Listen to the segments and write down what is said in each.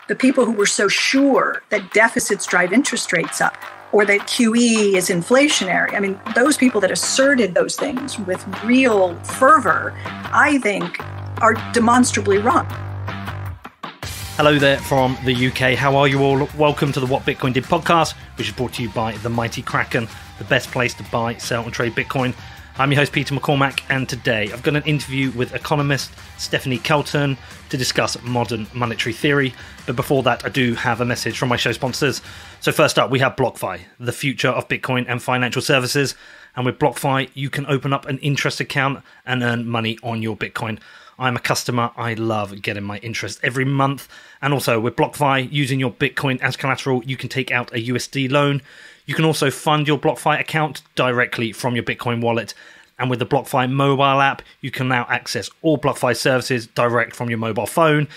The people who were so sure that deficits drive interest rates up or that QE is inflationary, I mean, those people that asserted those things with real fervor, I think, are demonstrably wrong. Hello there from the UK. How are you all? Welcome to the What Bitcoin Did podcast, which is brought to you by the mighty Kraken, the best place to buy, sell and trade Bitcoin. I'm your host, Peter McCormack, and today I've got an interview with economist Stephanie Kelton to discuss modern monetary theory. But before that, I do have a message from my show sponsors. So first up, we have BlockFi, the future of Bitcoin and financial services. And with BlockFi, you can open up an interest account and earn money on your Bitcoin. I'm a customer. I love getting my interest every month. And also with BlockFi, using your Bitcoin as collateral, you can take out a USD loan. You can also fund your BlockFi account directly from your Bitcoin wallet. And with the BlockFi mobile app, you can now access all BlockFi services direct from your mobile phone.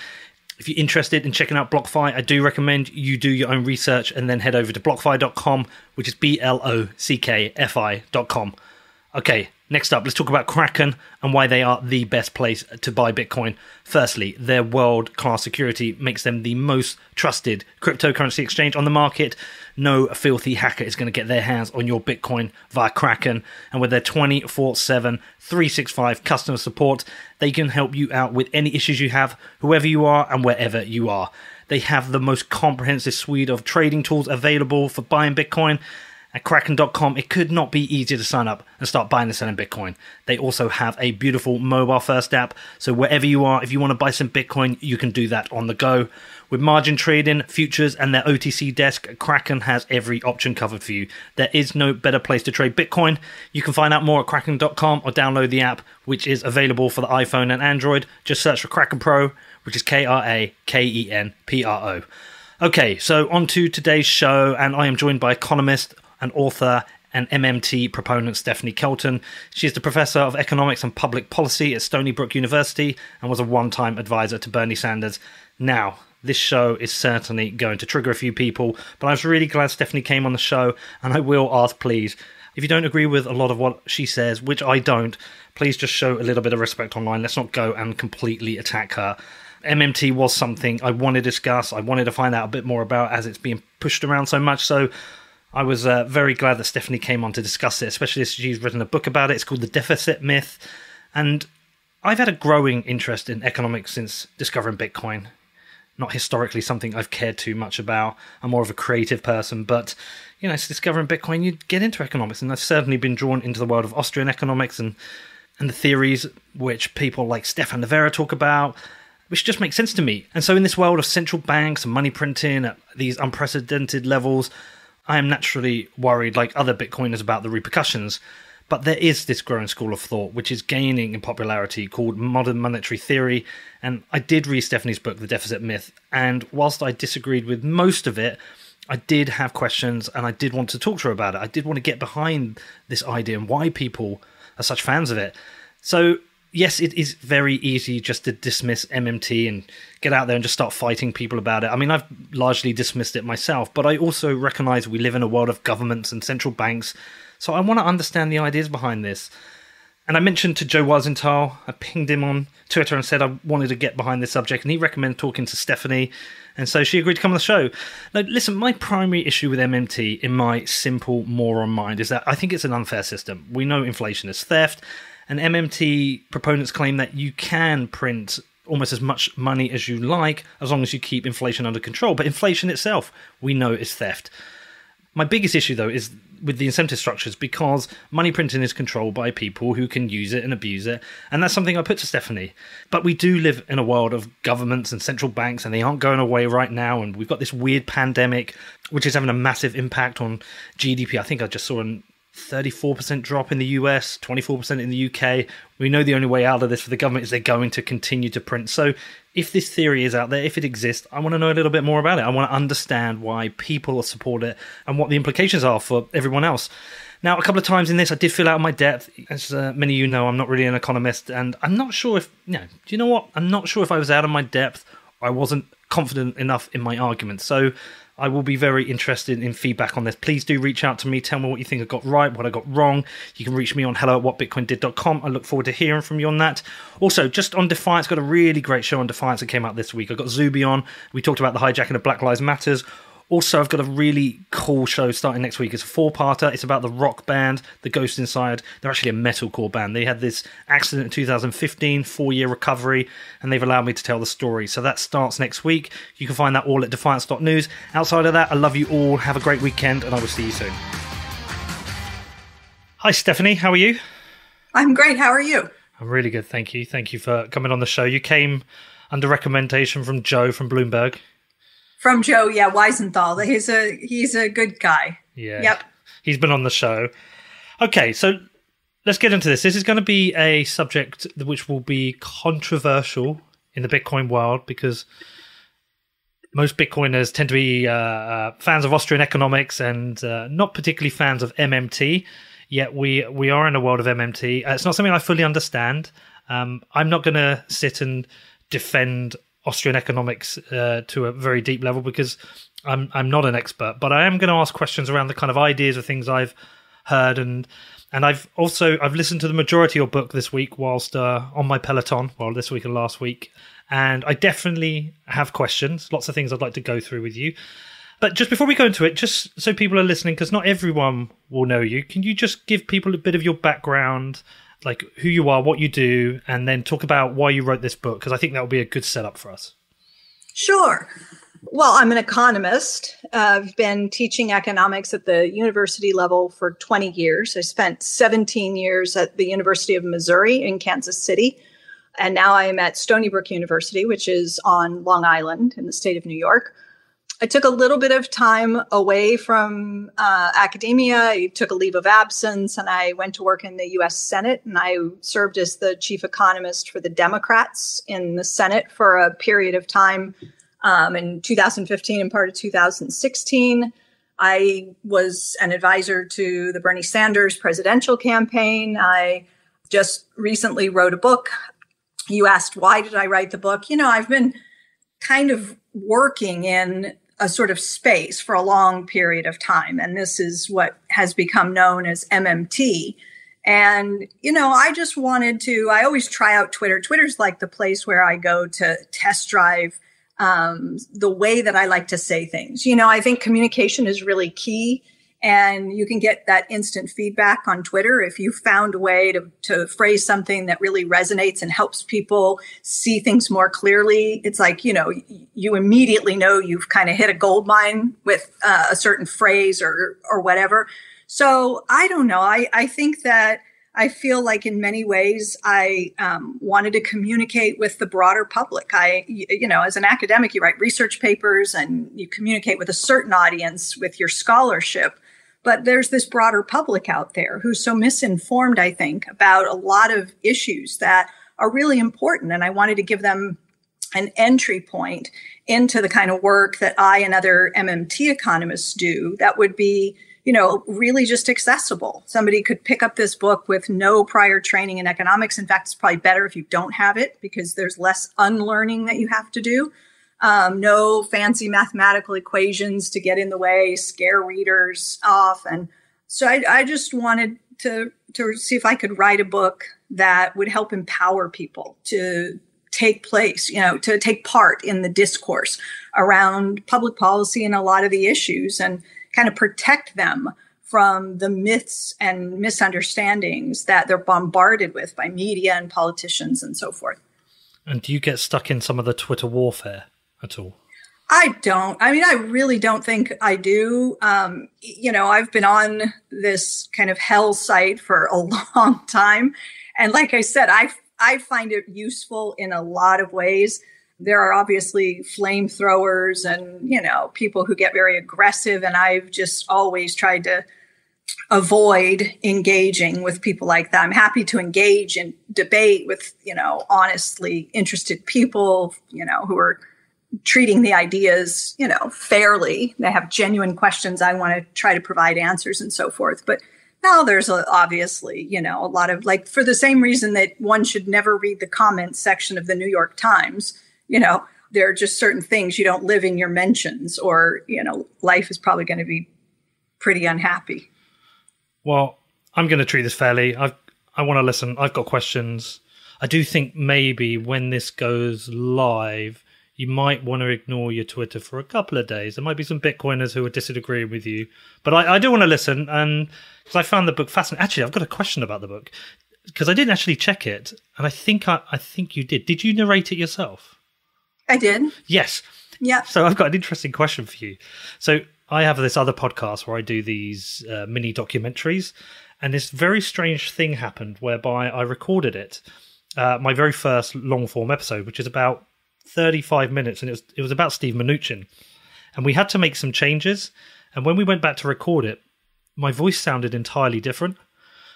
If you're interested in checking out BlockFi, I do recommend you do your own research and then head over to blockfi.com, which is blockfi.com. Okay, next up, let's talk about Kraken and why they are the best place to buy Bitcoin. Firstly, their world-class security makes them the most trusted cryptocurrency exchange on the market. No filthy hacker is going to get their hands on your Bitcoin via Kraken. And with their 24/7, 365 customer support, they can help you out with any issues you have, whoever you are and wherever you are. They have the most comprehensive suite of trading tools available for buying Bitcoin. At Kraken.com, it could not be easier to sign up and start buying and selling Bitcoin. They also have a beautiful mobile-first app, so wherever you are, if you want to buy some Bitcoin, you can do that on the go. With margin trading, futures, and their OTC desk, Kraken has every option covered for you. There is no better place to trade Bitcoin. You can find out more at Kraken.com or download the app, which is available for the iPhone and Android. Just search for Kraken Pro, which is KrakenPro. Okay, so on to today's show, and I am joined by economist and author and MMT proponent Stephanie Kelton. She is the Professor of Economics and Public Policy at Stony Brook University and was a one-time advisor to Bernie Sanders. Now, this show is certainly going to trigger a few people, but I was really glad Stephanie came on the show, and I will ask, please, if you don't agree with a lot of what she says, which I don't, please just show a little bit of respect online. Let's not go and completely attack her. MMT was something I wanted to discuss. I wanted to find out a bit more about as it's being pushed around so much, so I was very glad that Stephanie came on to discuss it, especially as she's written a book about it. It's called The Deficit Myth. And I've had a growing interest in economics since discovering Bitcoin. Not historically something I've cared too much about. I'm more of a creative person, but, you know, it's discovering Bitcoin, you get into economics. And I've certainly been drawn into the world of Austrian economics and the theories which people like Stefan Levera talk about, which just makes sense to me. And so in this world of central banks and money printing at these unprecedented levels, I am naturally worried, like other Bitcoiners, about the repercussions. But there is this growing school of thought, which is gaining in popularity, called modern monetary theory. And I did read Stephanie's book, The Deficit Myth. And whilst I disagreed with most of it, I did have questions and I did want to talk to her about it. I did want to get behind this idea and why people are such fans of it. So yes, it is very easy just to dismiss MMT and get out there and just start fighting people about it. I mean, I've largely dismissed it myself, but I also recognize we live in a world of governments and central banks, so I want to understand the ideas behind this. And I mentioned to Joe Weisenthal, I pinged him on Twitter and said I wanted to get behind this subject, and he recommended talking to Stephanie, and so she agreed to come on the show. Now, listen, my primary issue with MMT, in my simple moron mind, is that I think it's an unfair system. We know inflation is theft, and MMT proponents claim that you can print almost as much money as you like as long as you keep inflation under control. But inflation itself, we know, is theft. My biggest issue, though, is with the incentive structures, because money printing is controlled by people who can use it and abuse it. And that's something I put to Stephanie. But we do live in a world of governments and central banks, and they aren't going away right now. And we've got this weird pandemic, which is having a massive impact on GDP. I think I just saw an 34% drop in the US, 24% in the UK. We know the only way out of this for the government is they're going to continue to print. So if this theory is out there, if it exists, I want to know a little bit more about it. I want to understand why people support it and what the implications are for everyone else. Now, a couple of times in this, I did fill out my depth. As many of you know, I'm not really an economist, and I'm not sure if, do you know what? I'm not sure if I was out of my depth I wasn't confident enough in my argument. So I will be very interested in feedback on this. Please do reach out to me. Tell me what you think I got right, what I got wrong. You can reach me on hello@whatbitcoindid.com. I look forward to hearing from you on that. Also, just on Defiance, got a really great show on Defiance that came out this week. I got Zuby on. We talked about the hijacking of Black Lives Matters. Also, I've got a really cool show starting next week. It's a 4-parter. It's about the rock band, The Ghost Inside. They're actually a metalcore band. They had this accident in 2015, 4-year recovery, and they've allowed me to tell the story. So that starts next week. You can find that all at defiance.news. Outside of that, I love you all. Have a great weekend, and I will see you soon. Hi, Stephanie. How are you? I'm great. How are you? I'm really good, thank you. Thank you for coming on the show. You came under recommendation from Joe from Bloomberg. From Joe, yeah, Weisenthal. He's a good guy. Yeah. Yep. He's been on the show. Okay, so let's get into this. This is going to be a subject which will be controversial in the Bitcoin world because most Bitcoiners tend to be fans of Austrian economics and not particularly fans of MMT. Yet we are in a world of MMT. It's not something I fully understand. I'm not going to sit and defend Austrian economics to a very deep level because I'm not an expert, but I am going to ask questions around the kind of ideas or things I've heard, and I've listened to the majority of your book this week whilst on my Peloton, well, this week and last week, and I definitely have questions, lots of things I'd like to go through with you. But just before we go into it, just so people are listening, because not everyone will know you, can you just give people a bit of your background, like who you are, what you do, and then talk about why you wrote this book? Because I think that would be a good setup for us. Sure. Well, I'm an economist. I've been teaching economics at the university level for 20 years. I spent 17 years at the University of Missouri in Kansas City. And now I am at Stony Brook University, which is on Long Island in the state of New York. I took a little bit of time away from academia. I took a leave of absence and I went to work in the U.S. Senate. And I served as the chief economist for the Democrats in the Senate for a period of time in 2015 and part of 2016. I was an advisor to the Bernie Sanders presidential campaign. I just recently wrote a book. You asked, why did I write the book? You know, I've been kind of working in a sort of space for a long period of time. And this is what has become known as MMT. And, you know, I just wanted to, I always try out Twitter. Twitter's like the place where I go to test drive the way that I like to say things. You know, I think communication is really key. And you can get that instant feedback on Twitter if you found a way to phrase something that really resonates and helps people see things more clearly. It's like, you know, you immediately know you've kind of hit a gold mine with a certain phrase or whatever. So I don't know. I think that I feel like in many ways I wanted to communicate with the broader public. You know, as an academic, you write research papers and you communicate with a certain audience with your scholarship. But there's this broader public out there who's so misinformed, I think, about a lot of issues that are really important. And I wanted to give them an entry point into the kind of work that I and other MMT economists do that would be, you know, really just accessible. Somebody could pick up this book with no prior training in economics. In fact, it's probably better if you don't have it because there's less unlearning that you have to do. No fancy mathematical equations to get in the way, scare readers off. And so I just wanted to see if I could write a book that would help empower people to take place, you know, to take part in the discourse around public policy and a lot of the issues and kind of protect them from the myths and misunderstandings that they're bombarded with by media and politicians and so forth. And do you get stuck in some of the Twitter warfare at all? I don't. I mean, I really don't think I do. You know, I've been on this kind of hell site for a long time. And like I said, I find it useful in a lot of ways. There are obviously flamethrowers and, you know, people who get very aggressive. And I've just always tried to avoid engaging with people like that. I'm happy to engage in debate with, you know, honestly interested people, you know, who are treating the ideas, you know, fairly. They have genuine questions. I want to try to provide answers and so forth. But now there's obviously, you know, a lot of, like, for the same reason that one should never read the comments section of the New York Times, you know, there are just certain things you don't live in your mentions, or, life is probably going to be pretty unhappy. Well, I'm going to treat this fairly. I want to listen. I've got questions. I do think maybe when this goes live, you might want to ignore your Twitter for a couple of days. There might be some Bitcoiners who are disagreeing with you. But I do want to listen, and because I found the book fascinating. Actually, I've got a question about the book, because I didn't actually check it, and I think you did. Did you narrate it yourself? I did. Yes. Yeah. So I've got an interesting question for you. So I have this other podcast where I do these mini documentaries, and this very strange thing happened whereby I recorded it, my very first long form episode, which is about 35 minutes, and it was about Steve Mnuchin, and we had to make some changes, and when we went back to record it, my voice sounded entirely different,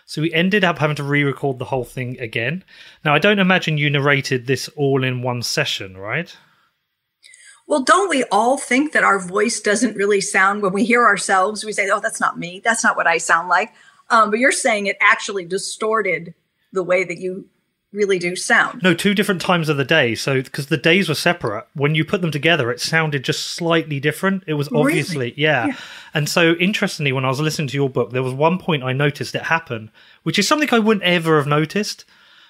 so we ended up having to re-record the whole thing again. Now, I don't imagine you narrated this all in one session, right? Well, don't we all think that our voice doesn't really sound, when we hear ourselves, we say, oh, that's not me, that's not what I sound like, but you're saying it actually distorted the way that you really do sound. No, 2 different times of the day. So, because the days were separate, when you put them together, it sounded just slightly different. It was obviously, really? Yeah. And so, interestingly, when I was listening to your book, there was one point I noticed it happen, which is something I wouldn't ever have noticed.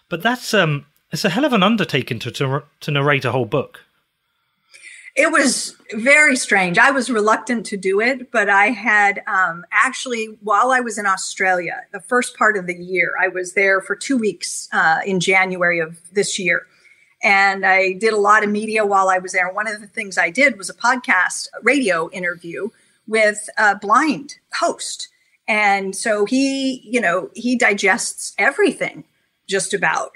But that's it's a hell of an undertaking to narrate a whole book. It was very strange. I was reluctant to do it, but I had actually, while I was in Australia, the first part of the year, I was there for 2 weeks in January of this year. And I did a lot of media while I was there. One of the things I did was a podcast, radio interview with a blind host. And so he digests everything just about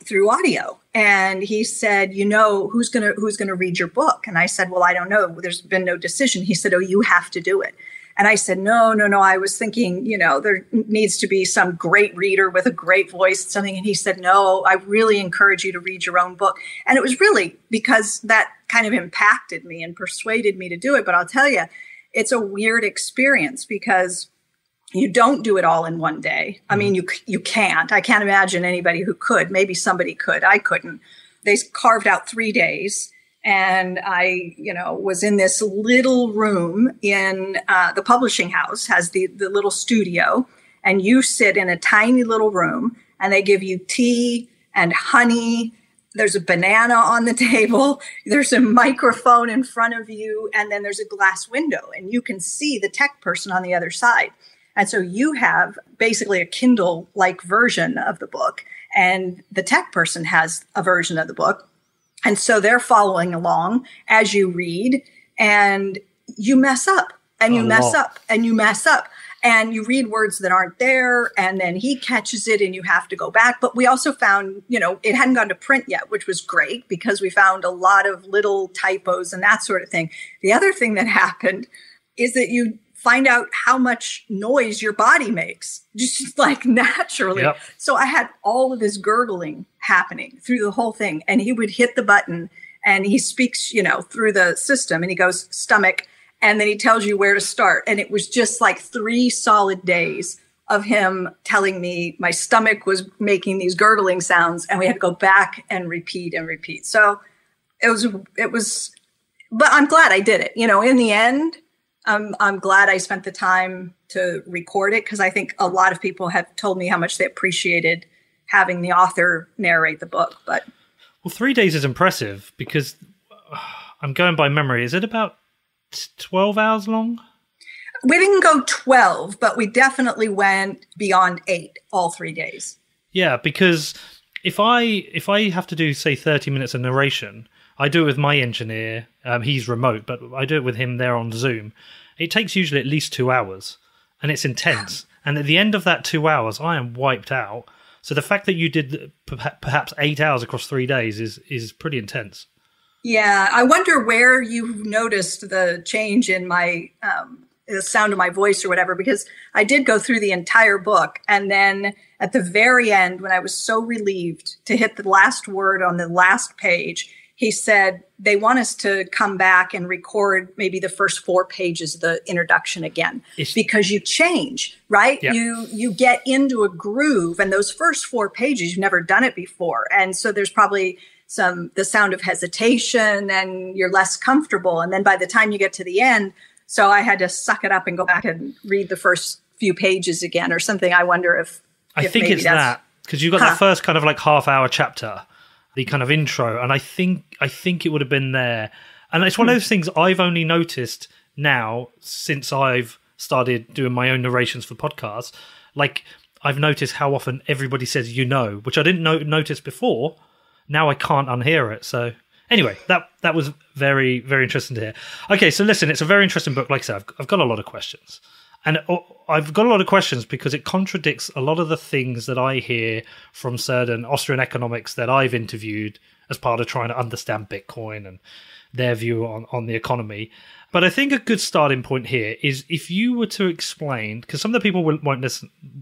through audio. And he said, who's going to read your book? And I said, well, I don't know. There's been no decision. He said, oh, you have to do it. And I said, no. I was thinking, there needs to be some great reader with a great voice, something. And he said, no, I really encourage you to read your own book. And it was really because that kind of impacted me and persuaded me to do it. But I'll tell you, it's a weird experience because you don't do it all in one day. I mean, you can't. I can't imagine anybody who could. Maybe somebody could. I couldn't. They carved out 3 days. And I, was in this little room in the publishing house, has the little studio. And you sit in a tiny little room and they give you tea and honey. There's a banana on the table. There's a microphone in front of you. And then there's a glass window. And you can see the tech person on the other side. And so you have basically a Kindle-like version of the book, and the tech person has a version of the book. And so they're following along as you read, and you mess up, and you mess up, and you mess up. And you read words that aren't there, and then he catches it, and you have to go back. But we also found, it hadn't gone to print yet, which was great because we found a lot of little typos and that sort of thing. The other thing that happened is that you find out how much noise your body makes, just like naturally. Yep. So I had all of this gurgling happening through the whole thing. And he would hit the button and he speaks, through the system, and he goes stomach, and then he tells you where to start. And it was just like 3 solid days of him telling me my stomach was making these gurgling sounds, and we had to go back and repeat and repeat. So it was, but I'm glad I did it. In the end, I'm glad I spent the time to record it, because I think a lot of people have told me how much they appreciated having the author narrate the book. But 3 days is impressive, because I'm going by memory. Is it about 12 hours long? We didn't go 12, but we definitely went beyond 8 all 3 days. Yeah, because if I have to do, say, 30 minutes of narration, I do it with my engineer. He's remote, but I do it with him there on Zoom. It takes usually at least 2 hours, and it's intense. And at the end of that 2 hours, I am wiped out. So the fact that you did perhaps 8 hours across 3 days is pretty intense. Yeah, I wonder where you noticed the change in my the sound of my voice or whatever, because I did go through the entire book. And then at the very end, when I was so relieved to hit the last word on the last page, he said, they want us to come back and record maybe the first 4 pages of the introduction again, because you change, right? Yeah. You get into a groove, and those first 4 pages, you've never done it before. And so there's probably the sound of hesitation, and you're less comfortable. And then by the time you get to the end, so I had to suck it up and go back and read the first few pages again or something. I wonder if I think it's that, because you've got that first kind of like half-hour chapter, the kind of intro, and I think it would have been there. And it's one of those things I've only noticed now since I've started doing my own narrations for podcasts. Like, I've noticed how often everybody says which I didn't notice before. Now I can't unhear it. So anyway, that was very, very interesting to hear. Okay, so listen, it's a very interesting book. Like I said, I've got a lot of questions. And I've got a lot of questions because it contradicts a lot of the things that I hear from certain Austrian economics that I've interviewed as part of trying to understand Bitcoin and their view on the economy. But I think a good starting point here is if you were to explain, because some of the people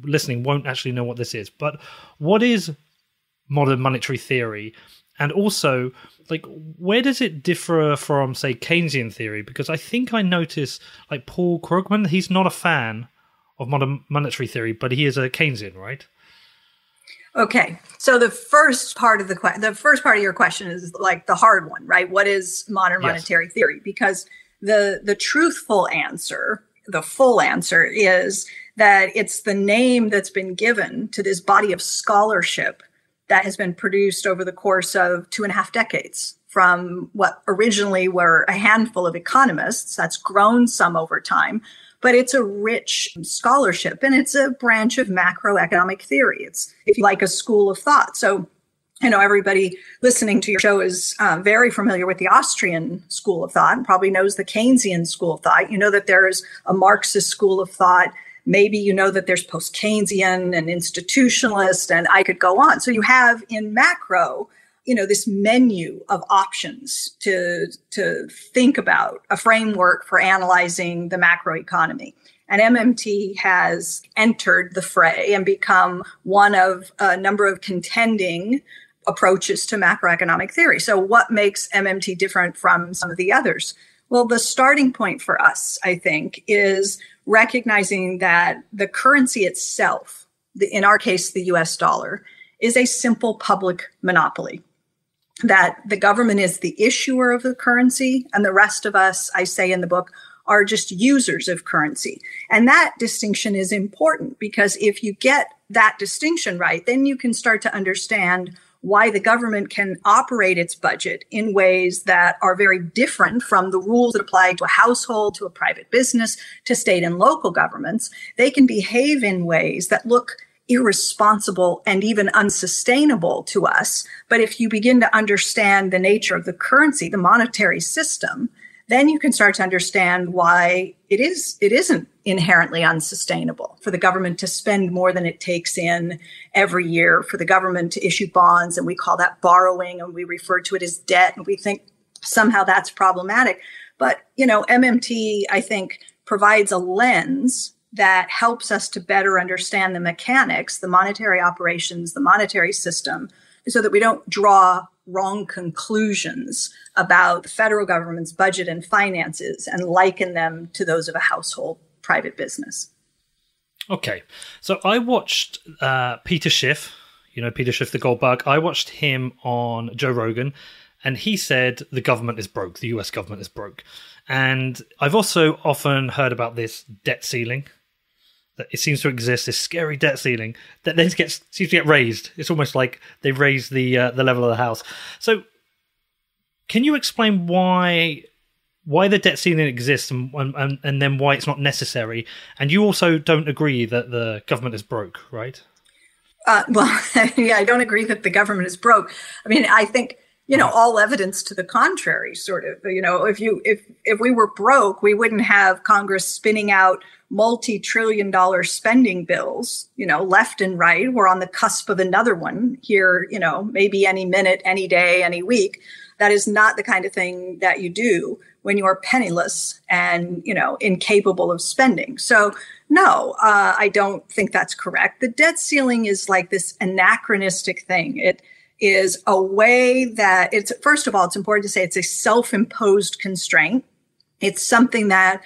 listening won't actually know what this is, but what is modern monetary theory? And also, like, where does it differ from, say, Keynesian theory? Because I think I noticed, like, Paul Krugman, he's not a fan of modern monetary theory, but he is a Keynesian, right? Okay, so the first part of your question is like the hard one, right? What is modern monetary theory? Because the truthful answer, the full answer, is that it's the name that's been given to this body of scholarship that has been produced over the course of 2.5 decades from what originally were a handful of economists. That's grown some over time, but it's a rich scholarship, and it's a branch of macroeconomic theory. It's, if you like, a school of thought. So, everybody listening to your show is very familiar with the Austrian school of thought and probably knows the Keynesian school of thought. You know that there's a Marxist school of thought. Maybe you know that there's post-Keynesian and institutionalist, and I could go on. So you have in macro, this menu of options to think about, a framework for analyzing the macroeconomy. And MMT has entered the fray and become one of a number of contending approaches to macroeconomic theory. So what makes MMT different from some of the others? Well, the starting point for us, I think, is recognizing that the currency itself, in our case, the US dollar, is a simple public monopoly. That the government is the issuer of the currency, and the rest of us, I say in the book, are just users of currency. And that distinction is important because if you get that distinction right, then you can start to understand why the government can operate its budget in ways that are very different from the rules that apply to a household, to a private business, to state and local governments. They can behave in ways that look irresponsible and even unsustainable to us. But if you begin to understand the nature of the currency, the monetary system, then you can start to understand why it isn't inherently unsustainable for the government to spend more than it takes in every year, for the government to issue bonds, and we call that borrowing, and we refer to it as debt, and we think somehow that's problematic. But, MMT, I think, provides a lens that helps us to better understand the mechanics, the monetary operations, the monetary system, so that we don't draw wrong conclusions about the federal government's budget and finances and liken them to those of a household private business. Okay. So I watched Peter Schiff, Peter Schiff, the gold bug. I watched him on Joe Rogan, and he said the government is broke. The US government is broke. And I've also often heard about this debt ceiling. It seems to exist, this scary debt ceiling that then seems to get raised. It's almost like they raise the level of the house. So, can you explain why the debt ceiling exists and then why it's not necessary? And you also don't agree that the government is broke, right? Yeah, I don't agree that the government is broke. I mean, I think all evidence to the contrary. Sort of, if we were broke, we wouldn't have Congress spinning out multi-trillion-dollar spending bills, left and right. We're on the cusp of another one here, maybe any minute, any day, any week. That is not the kind of thing that you do when you are penniless and, incapable of spending. So no, I don't think that's correct. The debt ceiling is like this anachronistic thing. It is a way that first of all, it's important to say it's a self-imposed constraint. It's something that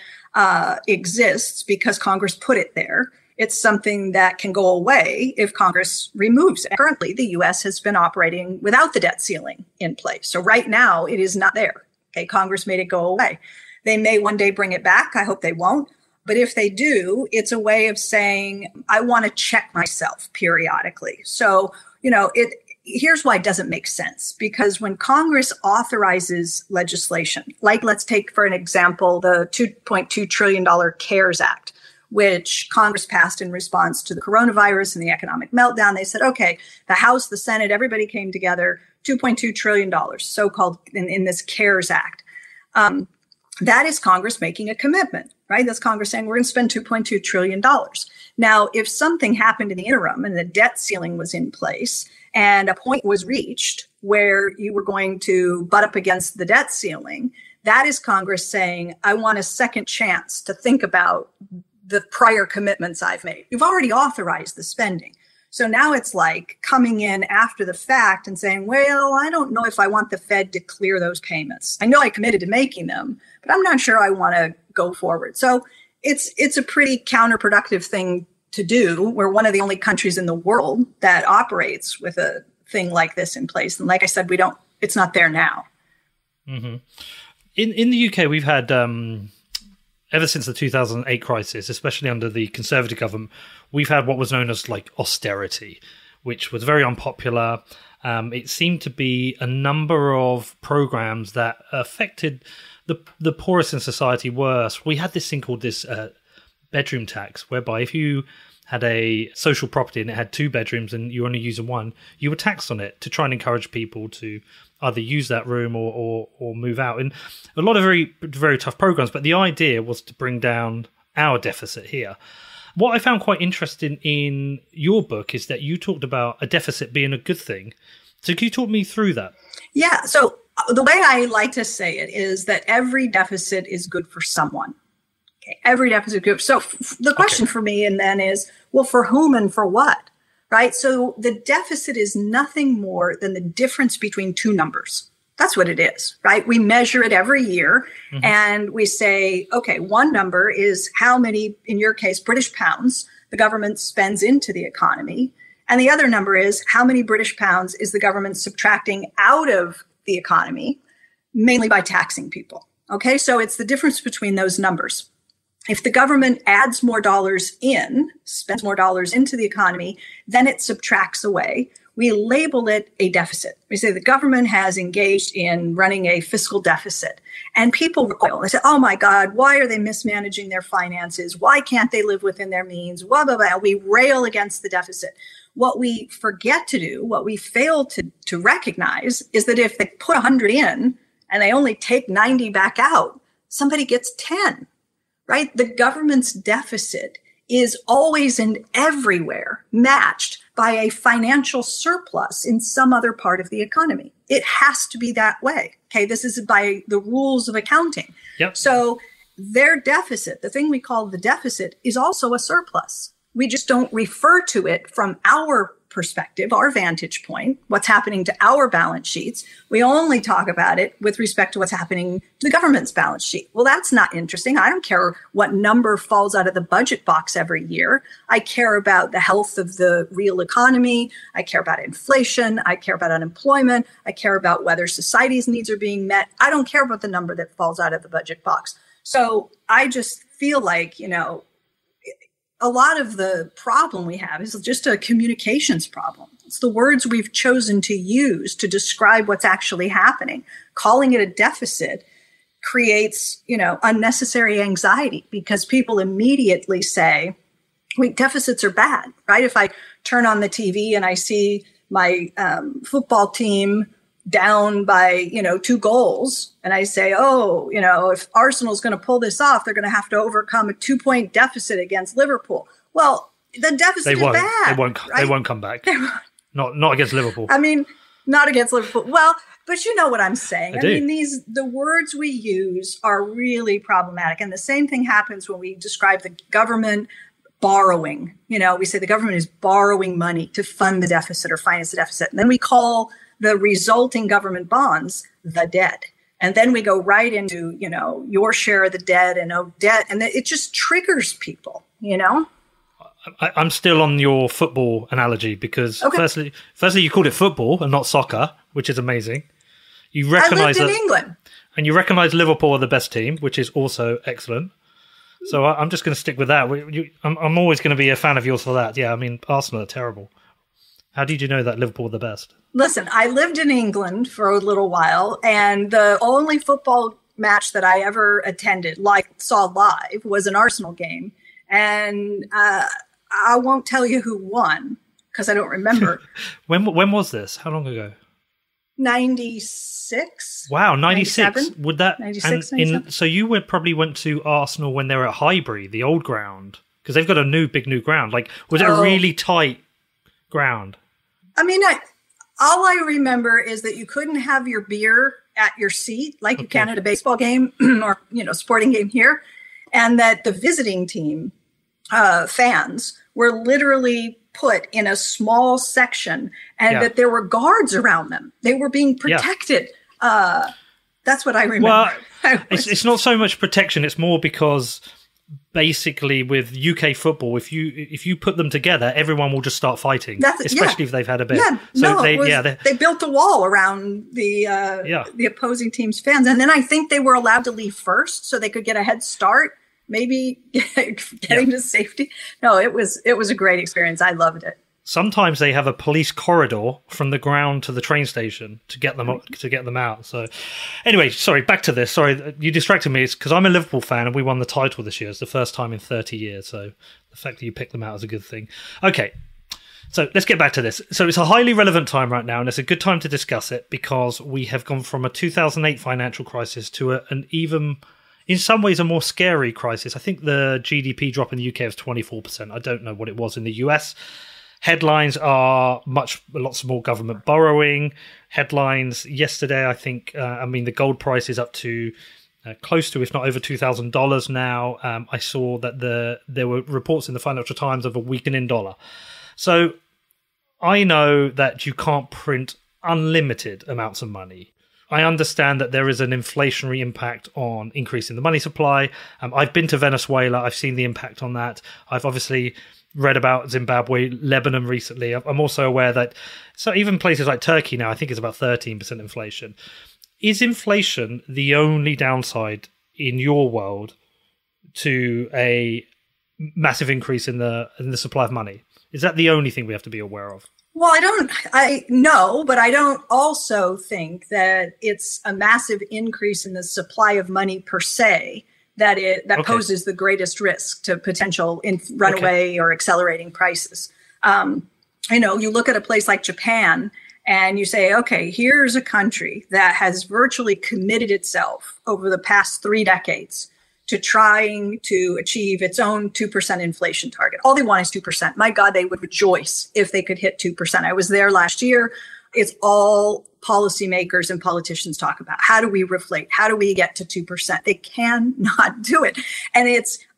exists because Congress put it there. It's something that can go away if Congress removes it. Currently, the U.S. has been operating without the debt ceiling in place. So right now, it is not there. Okay, Congress made it go away. They may one day bring it back. I hope they won't. But if they do, it's a way of saying, I want to check myself periodically. So, here's why it doesn't make sense. Because when Congress authorizes legislation, like let's take for an example, the $2.2 trillion CARES Act, which Congress passed in response to the coronavirus and the economic meltdown. They said, okay, the House, the Senate, everybody came together, $2.2 trillion, so-called in this CARES Act. That is Congress making a commitment, right? That's Congress saying we're going to spend $2.2 trillion. Now, if something happened in the interim and the debt ceiling was in place and a point was reached where you were going to butt up against the debt ceiling, that is Congress saying, I want a second chance to think about the prior commitments I've made. You've already authorized the spending. So now it's like coming in after the fact and saying, well, I don't know if I want the Fed to clear those payments. I know I committed to making them, but I'm not sure I want to go forward. So it's a pretty counterproductive thing to do. We're one of the only countries in the world that operates with a thing like this in place. And like I said, it's not there now. Mm-hmm. In the UK, we've had, ever since the 2008 crisis, especially under the Conservative government, we've had what was known as like austerity, which was very unpopular. It seemed to be a number of programs that affected the poorest in society worse. We had this thing called this bedroom tax, whereby if you had a social property and it had 2 bedrooms and you only use one, you were taxed on it to try and encourage people to either use that room or move out. And a lot of very, very tough programs, but the idea was to bring down our deficit here. What I found quite interesting in your book is that you talked about a deficit being a good thing. So can you talk me through that? Yeah. So the way I like to say it is that every deficit is good for someone. Okay. Every deficit is good. So the question for me and then is, well, for whom and for what? Right? So the deficit is nothing more than the difference between 2 numbers. That's what it is, right? We measure it every year and we say, okay, one number is how many, in your case, British pounds the government spends into the economy. And the other number is how many British pounds is the government subtracting out of the economy, mainly by taxing people. Okay, so it's the difference between those numbers. If the government adds more dollars in, spends more dollars into the economy, then it subtracts away. We label it a deficit. We say the government has engaged in running a fiscal deficit. And people recoil. They say, oh my God, why are they mismanaging their finances? Why can't they live within their means? Blah, blah, blah. We rail against the deficit. What we forget to do, what we fail to recognize is that if they put 100 in and they only take 90 back out, somebody gets 10. Right? The government's deficit is always and everywhere matched by a financial surplus in some other part of the economy. It has to be that way. Okay. This is by the rules of accounting. Yep. So their deficit, the thing we call the deficit, is also a surplus. We just don't refer to it from our perspective, our vantage point, what's happening to our balance sheets. We only talk about it with respect to what's happening to the government's balance sheet. Well, that's not interesting. I don't care what number falls out of the budget box every year. I care about the health of the real economy. I care about inflation. I care about unemployment. I care about whether society's needs are being met. I don't care about the number that falls out of the budget box. So I just feel like, a lot of the problem we have is just a communications problem. It's the words we've chosen to use to describe what's actually happening. Calling it a deficit creates, unnecessary anxiety because people immediately say, wait, deficits are bad, right? If I turn on the TV and I see my football team down by, 2 goals. And I say, if Arsenal's going to pull this off, they're going to have to overcome a 2-point deficit against Liverpool. Well, the deficit is bad. They won't come back. Not against Liverpool. I mean, not against Liverpool. Well, but you know what I'm saying. The words we use are really problematic. And the same thing happens when we describe the government borrowing. We say the government is borrowing money to fund the deficit or finance the deficit. And then we call the resulting government bonds the debt. And then we go right into, your share of the debt and debt. And it just triggers people, I'm still on your football analogy because firstly, you called it football and not soccer, which is amazing. You recognise I lived in England. And you recognise Liverpool are the best team, which is also excellent. So I'm just going to stick with that. I'm always going to be a fan of yours for that. Yeah, I mean, Arsenal are terrible. How did you know that Liverpool were the best? Listen, I lived in England for a little while, and the only football match that I ever attended, saw live, was an Arsenal game. And I won't tell you who won because I don't remember. When was this? How long ago? 96. Wow, 96. Would that 96, so you probably went to Arsenal when they were at Highbury, the old ground, because they've got a big new ground. Like, was it a really tight ground? I mean, all I remember is that you couldn't have your beer at your seat like you can at a baseball game or sporting game here, and that the visiting team fans were literally put in a small section and that there were guards around them. They were being protected. That's what I remember. Well, it's not so much protection. It's more because basically with UK football, if you put them together, everyone will just start fighting, especially if they've had a bit. They built a wall around the opposing team's fans. And then I think they were allowed to leave first so they could get a head start. Maybe getting to safety. No, it was a great experience. I loved it. Sometimes they have a police corridor from the ground to the train station to get them out. So, anyway, sorry. Back to this. Sorry, you distracted me. It's because I'm a Liverpool fan and we won the title this year. It's the first time in 30 years. So the fact that you picked them out is a good thing. Okay, so let's get back to this. So it's a highly relevant time right now, and it's a good time to discuss it because we have gone from a 2008 financial crisis to an even, in some ways, a more scary crisis. I think the GDP drop in the UK was 24%. I don't know what it was in the US. Headlines are lots more government borrowing. Headlines yesterday, I think, the gold price is up to close to, if not over $2,000 now. I saw that there were reports in the Financial Times of a weakening dollar. So I know that you can't print unlimited amounts of money. I understand that there is an inflationary impact on increasing the money supply. I've been to Venezuela. I've seen the impact on that. I've obviously read about Zimbabwe, Lebanon recently. I'm also aware that even places like Turkey now, I think it's about 13% inflation. Is inflation the only downside in your world to a massive increase in the supply of money? Is that the only thing we have to be aware of? Well, I know, but I don't also think that it's a massive increase in the supply of money per se that poses the greatest risk to potential runaway or accelerating prices. You look at a place like Japan and you say, okay, here's a country that has virtually committed itself over the past 3 decades to trying to achieve its own 2% inflation target. All they want is 2%. My God, they would rejoice if they could hit 2%. I was there last year. It's all policymakers and politicians talk about. How do we reflate? How do we get to 2%? They cannot do it. And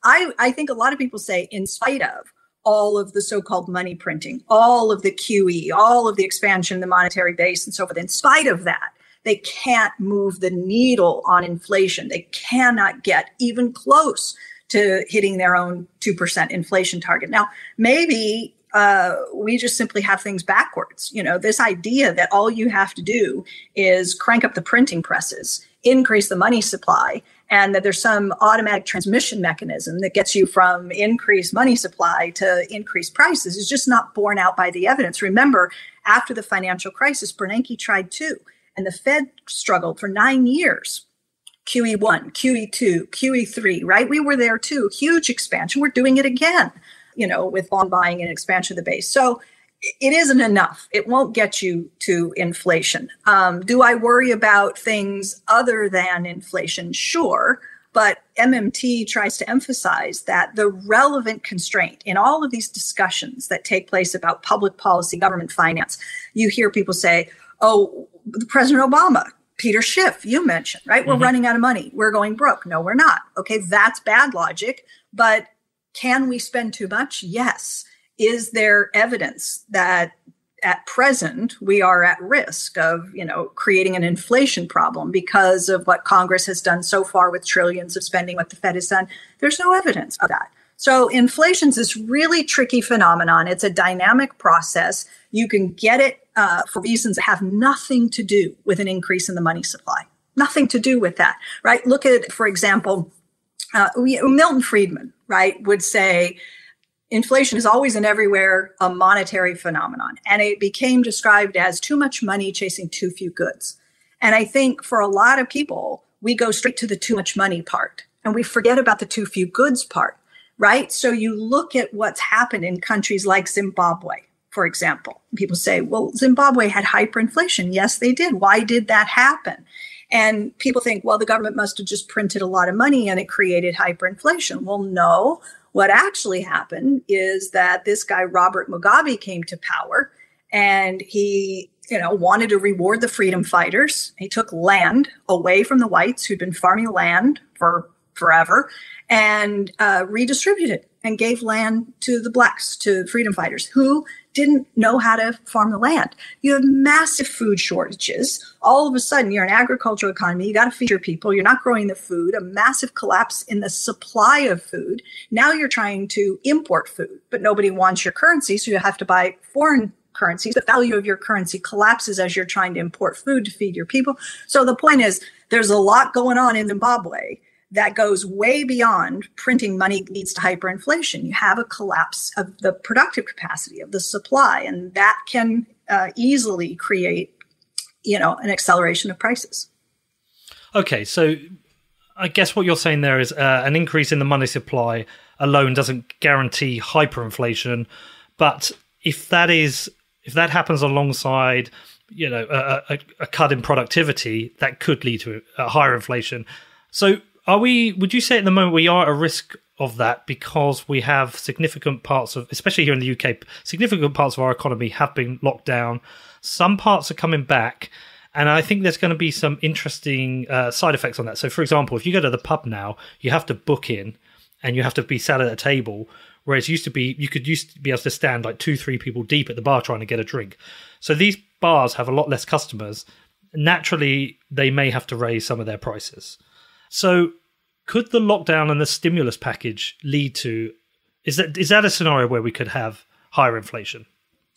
I think a lot of people say, in spite of all of the so-called money printing, all of the QE, all of the expansion of the monetary base and so forth, in spite of that, they can't move the needle on inflation. They cannot get even close to hitting their own 2% inflation target. Now, maybe we just simply have things backwards. This idea that all you have to do is crank up the printing presses, increase the money supply, and that there's some automatic transmission mechanism that gets you from increased money supply to increased prices is just not borne out by the evidence. Remember, after the financial crisis, Bernanke tried too. And the Fed struggled for 9 years. QE1, QE2, QE3, right? We were there too. Huge expansion. We're doing it again, with bond buying and expansion of the base. So it isn't enough. It won't get you to inflation. Do I worry about things other than inflation? Sure. But MMT tries to emphasize that the relevant constraint in all of these discussions that take place about public policy, government finance, you hear people say, oh, President Obama, Peter Schiff, you mentioned, right? We're running out of money. We're going broke. No, we're not. Okay, that's bad logic. But can we spend too much? Yes. Is there evidence that at present we are at risk of, creating an inflation problem because of what Congress has done so far with trillions of spending, what the Fed has done? There's no evidence of that. So inflation's this really tricky phenomenon. It's a dynamic process. You can get it for reasons that have nothing to do with an increase in the money supply. Nothing to do with that, right? Look at, for example, Milton Friedman, right, would say inflation is always and everywhere a monetary phenomenon. And it became described as too much money chasing too few goods. And I think for a lot of people, we go straight to the too much money part and we forget about the too few goods part, right? So you look at what's happened in countries like Zimbabwe, for example. People say, well, Zimbabwe had hyperinflation. Yes, they did. Why did that happen? And people think, well, the government must have just printed a lot of money and it created hyperinflation. Well, no. What actually happened is that this guy, Robert Mugabe, came to power and he, wanted to reward the freedom fighters. He took land away from the whites who'd been farming land for forever and redistributed and gave land to the blacks, to freedom fighters who didn't know how to farm the land. You have massive food shortages. All of a sudden, you're an agricultural economy. You got to feed your people. You're not growing the food, a massive collapse in the supply of food. Now you're trying to import food, but nobody wants your currency, so you have to buy foreign currencies. The value of your currency collapses as you're trying to import food to feed your people. So the point is, there's a lot going on in Zimbabwe that goes way beyond printing money leads to hyperinflation. You have a collapse of the productive capacity of the supply, and that can easily create, an acceleration of prices. Okay, so I guess what you're saying there is an increase in the money supply alone doesn't guarantee hyperinflation, but if that happens alongside, a cut in productivity, that could lead to a higher inflation. So would you say at the moment we are at a risk of that because we have significant parts of, especially here in the UK, significant parts of our economy have been locked down. Some parts are coming back. And I think there's going to be some interesting side effects on that. So, for example, if you go to the pub now, you have to book in and you have to be sat at a table, whereas you could be able to stand like 2-3 people deep at the bar trying to get a drink. So these bars have a lot less customers. Naturally, they may have to raise some of their prices. So could the lockdown and the stimulus package lead to, is that a scenario where we could have higher inflation?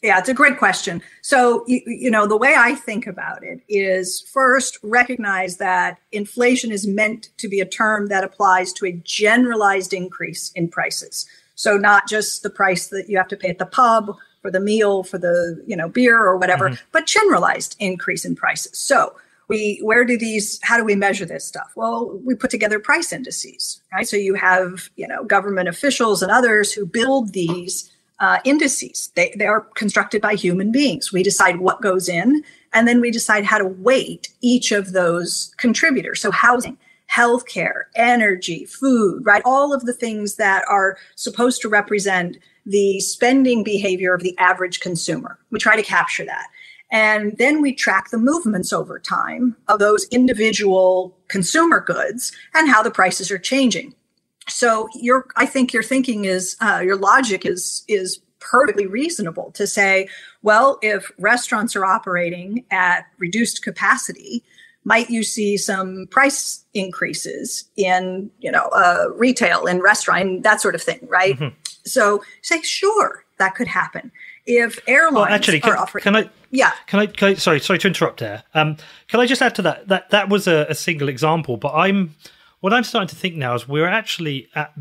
Yeah, it's a great question. So, the way I think about it is first recognize that inflation is meant to be a term that applies to a generalized increase in prices. So not just the price that you have to pay at the pub for the meal, for the, beer or whatever, but generalized increase in prices. So how do we measure this stuff? Well, we put together price indices, right? So you have, government officials and others who build these indices. They are constructed by human beings. We decide what goes in, and then we decide how to weight each of those contributors. So housing, healthcare, energy, food, right? All of the things that are supposed to represent the spending behavior of the average consumer. We try to capture that. And then we track the movements over time of those individual consumer goods and how the prices are changing. So I think your thinking is, your logic is perfectly reasonable to say, well, if restaurants are operating at reduced capacity, might you see some price increases in, retail, in restaurant, that sort of thing, right? Mm-hmm. So say, sure, that could happen. If airlines are offering... Sorry to interrupt there. Can I just add to that? That was a single example, but what I'm starting to think now is we're actually at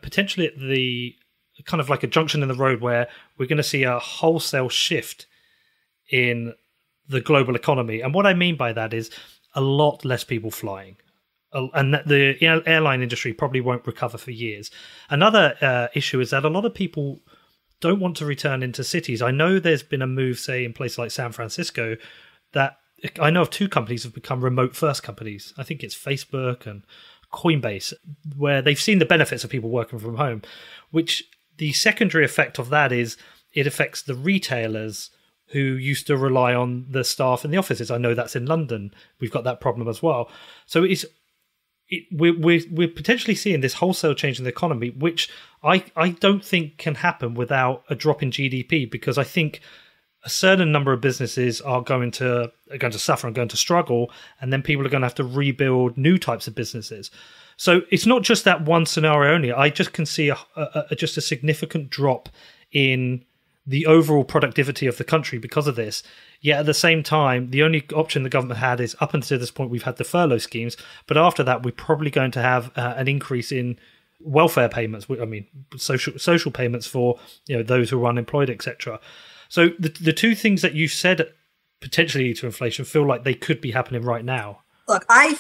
potentially at the kind of like a junction in the road where we're going to see a wholesale shift in the global economy. And what I mean by that is a lot less people flying. And that the airline industry probably won't recover for years. Another issue is that a lot of people don't want to return into cities. I know there's been a move, say, in places like San Francisco, that I know of 2 companies have become remote first companies. I think it's Facebook and Coinbase, where they've seen the benefits of people working from home, which the secondary effect of that is it affects the retailers who used to rely on the staff in the offices. I know that's in London. We've got that problem as well. So we're potentially seeing this wholesale change in the economy, which I don't think can happen without a drop in GDP, because I think a certain number of businesses are going to suffer and going to struggle, and then people are going to have to rebuild new types of businesses. So it's not just that one scenario only. I just can see just a significant drop in the overall productivity of the country because of this. Yet at the same time, the only option the government had is, up until this point, we've had the furlough schemes. But after that, we're probably going to have an increase in welfare payments. I mean, social payments for those who are unemployed, etc. So the two things that you said potentially lead to inflation feel like they could be happening right now. Look, I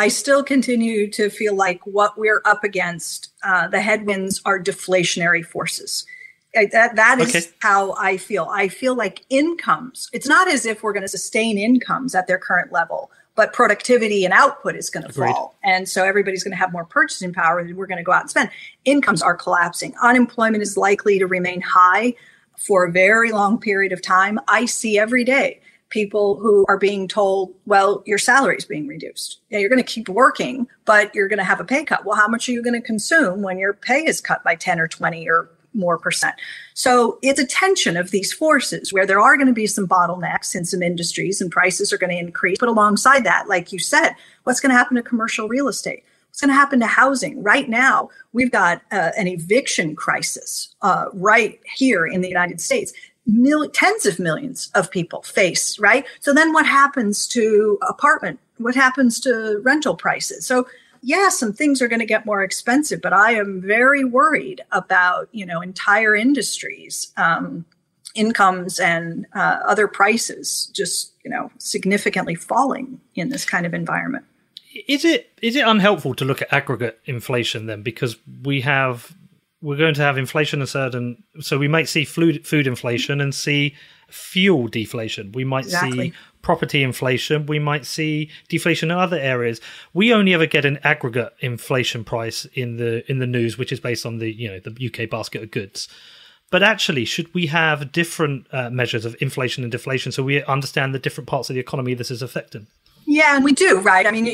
still continue to feel like what we're up against, the headwinds are deflationary forces. That is okay. How I feel. I feel like incomes, it's not as if we're going to sustain incomes at their current level, but productivity and output is going to fall. And so everybody's going to have more purchasing power and we're going to go out and spend. Incomes are collapsing. Unemployment is likely to remain high for a very long period of time. I see every day people who are being told, well, your salary is being reduced. Yeah, you're going to keep working, but you're going to have a pay cut. Well, how much are you going to consume when your pay is cut by 10 or 20 or more percent? So it's a tension of these forces where there are going to be some bottlenecks in some industries and prices are going to increase. But alongside that, like you said, what's going to happen to commercial real estate? What's going to happen to housing? Right now, we've got an eviction crisis right here in the United States. Tens of millions of people face, right? So then what happens to what happens to rental prices? So yeah, some things are going to get more expensive, but I am very worried about, entire industries, incomes and other prices just, significantly falling in this kind of environment. Is it unhelpful to look at aggregate inflation then? Because we're going to have inflation and so we might see food inflation and see fuel deflation. We might see property inflation. We might see deflation in other areas. We only ever get an aggregate inflation price in the news, which is based on the UK basket of goods. But actually, should we have different measures of inflation and deflation so we understand the different parts of the economy this is affecting? Yeah, and we do, right? I mean,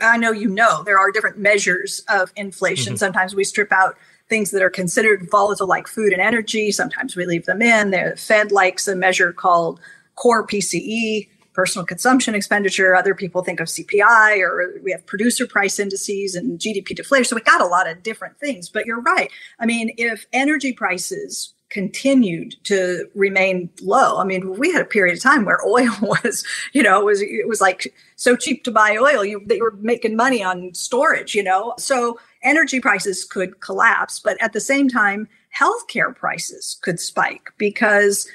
I know there are different measures of inflation. Mm-hmm. Sometimes we strip out things that are considered volatile like food and energy. Sometimes we leave them in. The Fed likes a measure called core PCE, personal consumption expenditure. Other people think of CPI, or we have producer price indices and GDP deflation. So we got a lot of different things. But you're right. I mean, if energy prices continued to remain low. I mean, we had a period of time where oil was, it was like so cheap to buy oil. They were making money on storage, So energy prices could collapse, but at the same time, healthcare prices could spike because,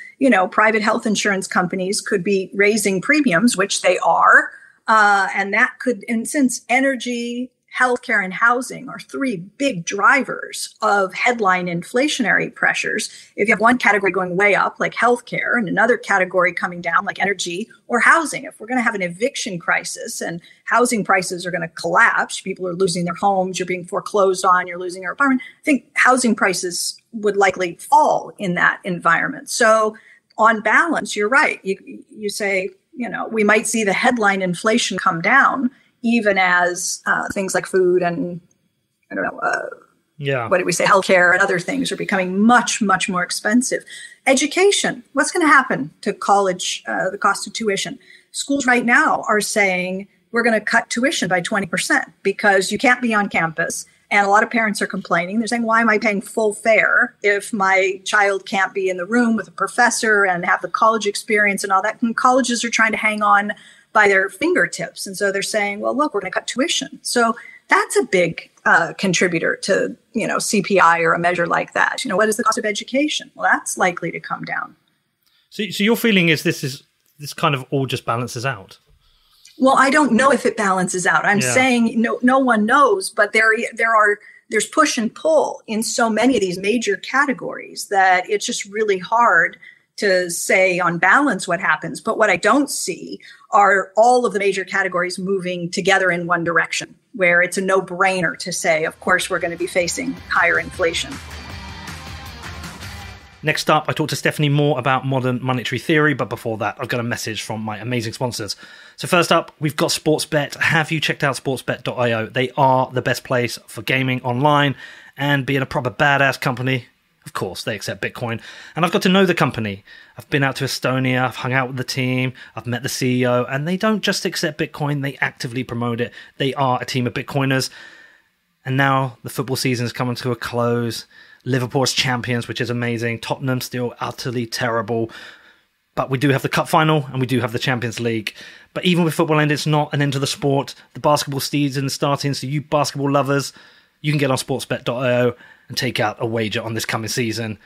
private health insurance companies could be raising premiums, which they are. And since energy, healthcare, and housing are three big drivers of headline inflationary pressures. If you have one category going way up, like healthcare, and another category coming down, like energy or housing, if we're going to have an eviction crisis and housing prices are going to collapse, people are losing their homes, you're being foreclosed on, you're losing your apartment, I think housing prices would likely fall in that environment. So on balance, you're right. You say, we might see the headline inflation come down, even as things like food and, what did we say, healthcare and other things are becoming much, much more expensive. Education, what's going to happen to college, the cost of tuition? Schools right now are saying we're going to cut tuition by 20% because you can't be on campus. And a lot of parents are complaining. They're saying, why am I paying full fare if my child can't be in the room with a professor and have the college experience and all that? And colleges are trying to hang on by their fingertips. And so they're saying, well, look, we're going to cut tuition. So that's a big contributor to, CPI or a measure like that. What is the cost of education? Well, that's likely to come down. So your feeling is this kind of all just balances out? Well, I don't know if it balances out. I'm saying no one knows, but there's push and pull in so many of these major categories that it's just really hard to say on balance what happens. But what I don't see are all of the major categories moving together in one direction, where it's a no-brainer to say, of course, we're going to be facing higher inflation. Next up, I talked to Stephanie more about modern monetary theory, but before that, I've got a message from my amazing sponsors. So first up, we've got Sportsbet. Have you checked out sportsbet.io? They are the best place for gaming online and being a proper badass company. Of course, they accept Bitcoin. And I've got to know the company. I've been out to Estonia, I've hung out with the team, I've met the CEO, and they don't just accept Bitcoin, they actively promote it. They are a team of Bitcoiners. And now the football season is coming to a close. Liverpool's champions, which is amazing. Tottenham still utterly terrible. But we do have the cup final and we do have the Champions League. But even with football end, it's not an end to the sport. The basketball season is starting, so you basketball lovers, you can get on sportsbet.io and take out a wager on this coming season.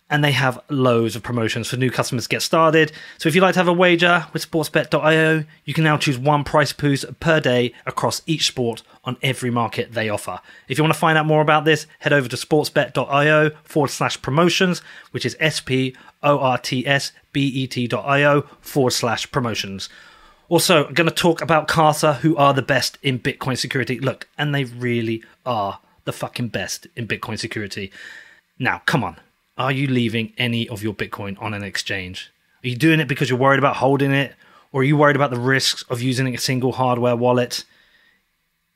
And they have loads of promotions for new customers to get started. So if you'd like to have a wager with sportsbet.io, you can now choose one price boost per day across each sport on every market they offer. If you want to find out more about this, head over to sportsbet.io/promotions, which is sportsbet.io/promotions. Also, I'm going to talk about Casa, who are the best in Bitcoin security. Look, and they really are the fucking best in Bitcoin security. Now, come on. Are you leaving any of your Bitcoin on an exchange? Are you doing it because you're worried about holding it? Or are you worried about the risks of using a single hardware wallet?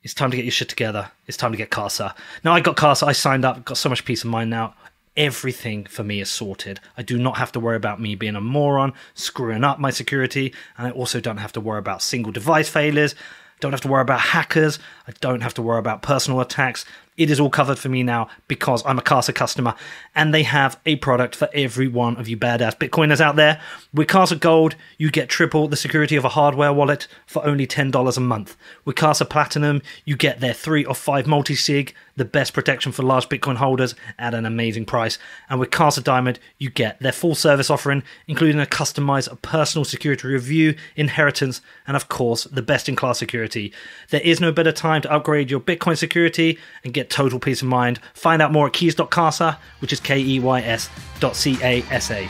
It's time to get your shit together. It's time to get Casa. Now, I got Casa. I signed up. Got so much peace of mind now. Everything for me is sorted. I do not have to worry about me being a moron, screwing up my security. And I also don't have to worry about single device failures. Don't have to worry about hackers. I don't have to worry about personal attacks. It is all covered for me now because I'm a Casa customer, and they have a product for every one of you badass Bitcoiners out there. With Casa Gold, you get triple the security of a hardware wallet for only $10 a month. With Casa Platinum, you get their 3 or 5 multi-sig, the best protection for large Bitcoin holders at an amazing price. And with Casa Diamond, you get their full service offering, including a customized personal security review, inheritance, and of course, the best-in-class security. There is no better time to upgrade your Bitcoin security and get total peace of mind. Find out more at keys.casa, which is keys.casa.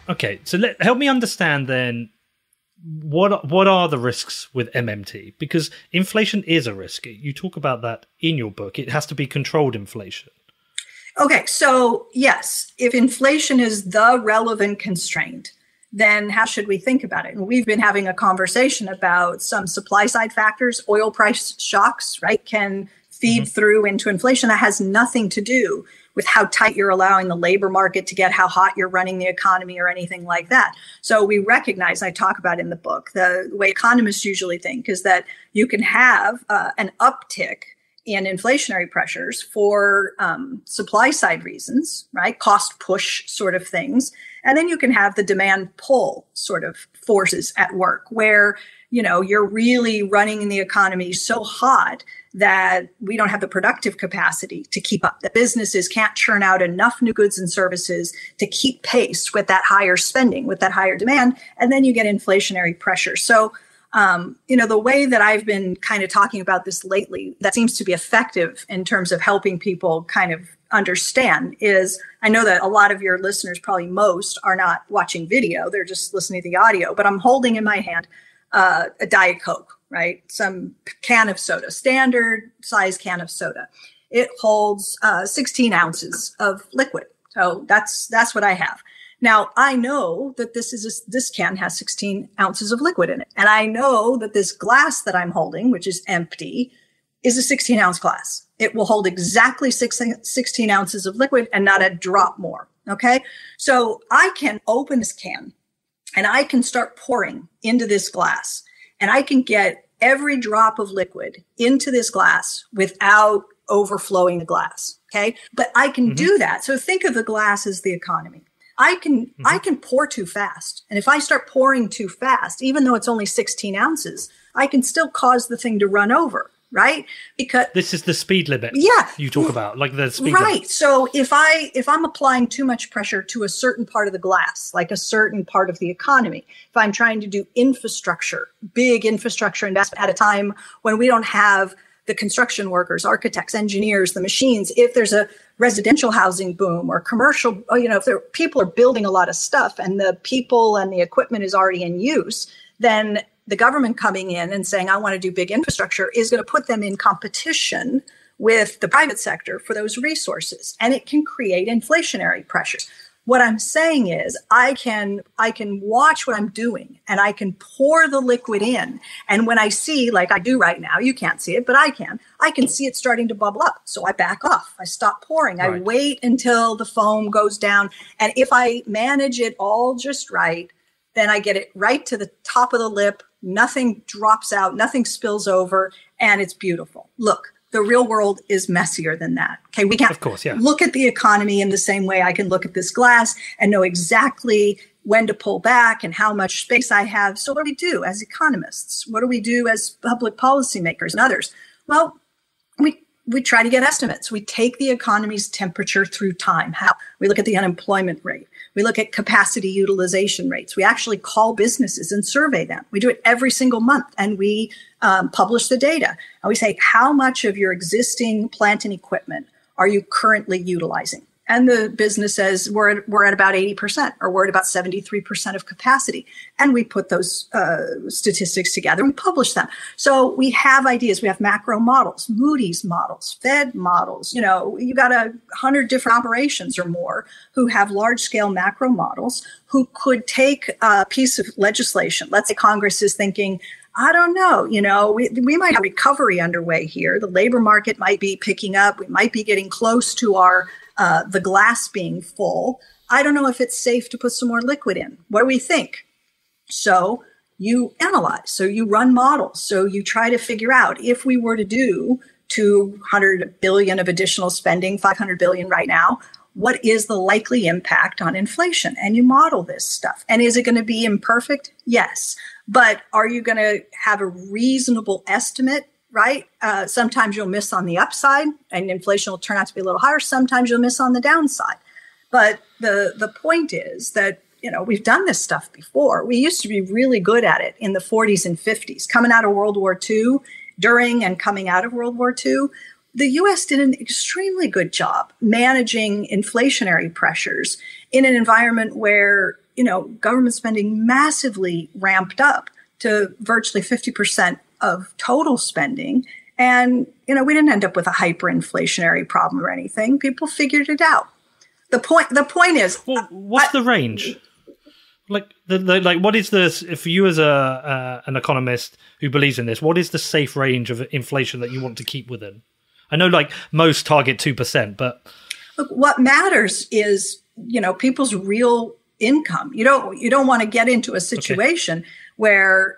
Okay, so help me understand then, what are the risks with MMT? Because inflation is a risk. You talk about that in your book. It has to be controlled inflation. Okay, so yes, if inflation is the relevant constraint, then how should we think about it? And we've been having a conversation about some supply side factors. Oil price shocks, right, can feed through into inflation. That has nothing to do with how tight you're allowing the labor market to get, how hot you're running the economy, or anything like that. So we recognize, I talk about in the book, the way economists usually think is that you can have an uptick in inflationary pressures for supply side reasons, right? Cost push sort of things. And then you can have the demand pull sort of forces at work where, you know, you're really running the economy so hot that we don't have the productive capacity to keep up. The businesses can't churn out enough new goods and services to keep pace with that higher spending, with that higher demand. And then you get inflationary pressure. So, you know, the way that I've been kind of talking about this lately that seems to be effective in terms of helping people kind of understand is, I know that a lot of your listeners, probably most, are not watching video. They're just listening to the audio. But I'm holding in my hand a Diet Coke, right? Some can of soda, standard size can of soda. It holds 16 ounces of liquid. So that's what I have. Now, I know that this can has 16 ounces of liquid in it. And I know that this glass that I'm holding, which is empty, is a 16 ounce glass. It will hold exactly 16 ounces of liquid and not a drop more. Okay. So I can open this can and I can start pouring into this glass, and I can get every drop of liquid into this glass without overflowing the glass. Okay. But I can do that. So think of the glass as the economy. I can pour too fast. And if I start pouring too fast, even though it's only 16 ounces, I can still cause the thing to run over, right? Because this is the speed limit. Yeah. You talk about, like the speed right. limit. So if I'm applying too much pressure to a certain part of the glass, like a certain part of the economy, if I'm trying to do infrastructure, big infrastructure investment at a time when we don't have the construction workers, architects, engineers, the machines, if there's a residential housing boom or commercial, you know, if people are building a lot of stuff and the people and the equipment is already in use, then the government coming in and saying, I want to do big infrastructure is going to put them in competition with the private sector for those resources. And it can create inflationary pressures. What I'm saying is I can watch what I'm doing and I can pour the liquid in. And when I see, like I do right now, you can't see it, but I can see it starting to bubble up. So I back off. I stop pouring. Right. I wait until the foam goes down. And if I manage it all just right, then I get it right to the top of the lip. Nothing drops out, nothing spills over, and it's beautiful. Look, the real world is messier than that. Okay, we can't of course, yeah. look at the economy in the same way I can look at this glass and know exactly when to pull back and how much space I have. So what do we do as economists? What do we do as public policymakers and others? Well, we try to get estimates. We take the economy's temperature through time. How? We look at the unemployment rate. We look at capacity utilization rates. We actually call businesses and survey them. We do it every single month, and we publish the data. And we say, how much of your existing plant and equipment are you currently utilizing? And the business says we're at about 80%, or we're at about 73% of capacity. And we put those statistics together and publish them. So we have ideas. We have macro models, Moody's models, Fed models. You know, you got 100 different operations or more who have large scale macro models who could take a piece of legislation. Let's say Congress is thinking, I don't know, you know, we might have recovery underway here. The labor market might be picking up. We might be getting close to our the glass being full. I don't know if it's safe to put some more liquid in. What do we think? So you analyze. So you run models. So you try to figure out if we were to do 200 billion of additional spending, 500 billion right now, what is the likely impact on inflation? And you model this stuff. And is it going to be imperfect? Yes. But are you going to have a reasonable estimate? Right? Sometimes you'll miss on the upside and inflation will turn out to be a little higher. Sometimes you'll miss on the downside. But the point is that, you know, we've done this stuff before. We used to be really good at it in the 40s and 50s, coming out of World War II, during and coming out of World War II. The U.S. did an extremely good job managing inflationary pressures in an environment where, you know, government spending massively ramped up to virtually 50% of total spending. And, you know, we didn't end up with a hyperinflationary problem or anything. People figured it out. The point is, well, what's the range? Like, what is this, for you as an economist who believes in this, what is the safe range of inflation that you want to keep within? I know, like, most target 2%, but look, what matters is, you know, people's real income. You don't want to get into a situation where,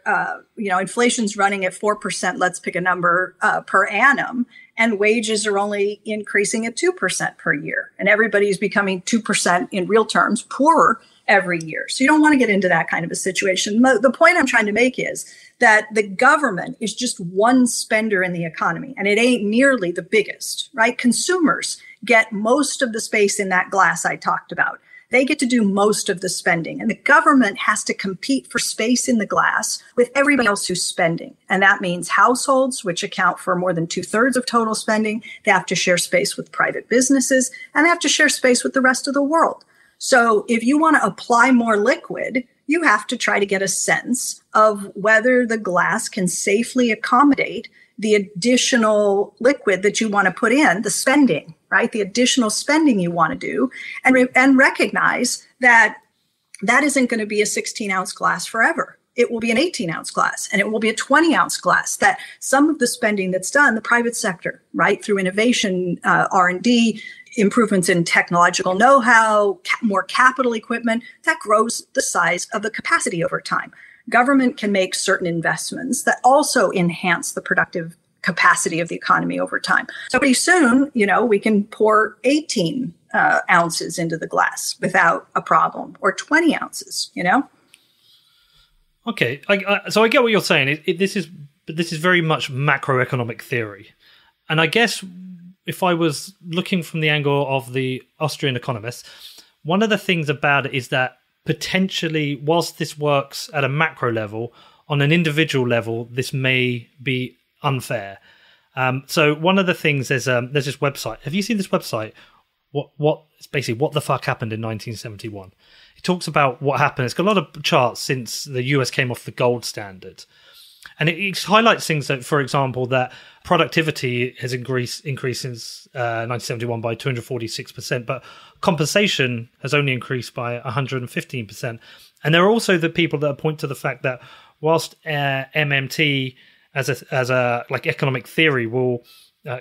you know, inflation's running at 4%, let's pick a number, per annum, and wages are only increasing at 2% per year. And everybody's becoming 2% in real terms poorer every year. So you don't want to get into that kind of a situation. The point I'm trying to make is that the government is just one spender in the economy, and it ain't nearly the biggest, right? Consumers get most of the space in that glass I talked about. They get to do most of the spending, and the government has to compete for space in the glass with everybody else who's spending. And that means households, which account for more than 2/3 of total spending. They have to share space with private businesses, and they have to share space with the rest of the world. So if you want to apply more liquid, you have to try to get a sense of whether the glass can safely accommodate the additional liquid that you want to put in, the spending, right? The additional spending you want to do, and recognize that that isn't going to be a 16-ounce glass forever. It will be an 18-ounce glass, and it will be a 20-ounce glass. That some of the spending that's done, the private sector, right, through innovation, R&D, improvements in technological know-how, more capital equipment, that grows the size of the capacity over time. Government can make certain investments that also enhance the productive capacity of the economy over time. So pretty soon, you know, we can pour 18 ounces into the glass without a problem, or 20 ounces, you know? Okay, so I get what you're saying. This is very much macroeconomic theory. And I guess if I was looking from the angle of the Austrian economists, one of the things about it is that potentially, whilst this works at a macro level, on an individual level, this may be unfair. So one of the things, there's this website. Have you seen this website? It's basically what the fuck happened in 1971. It talks about what happened. It's got a lot of charts since the US came off the gold standard. And it highlights things that, for example, that productivity has increased since 1971 by 246%, but compensation has only increased by 115%. And there are also the people that point to the fact that whilst MMT as a like economic theory will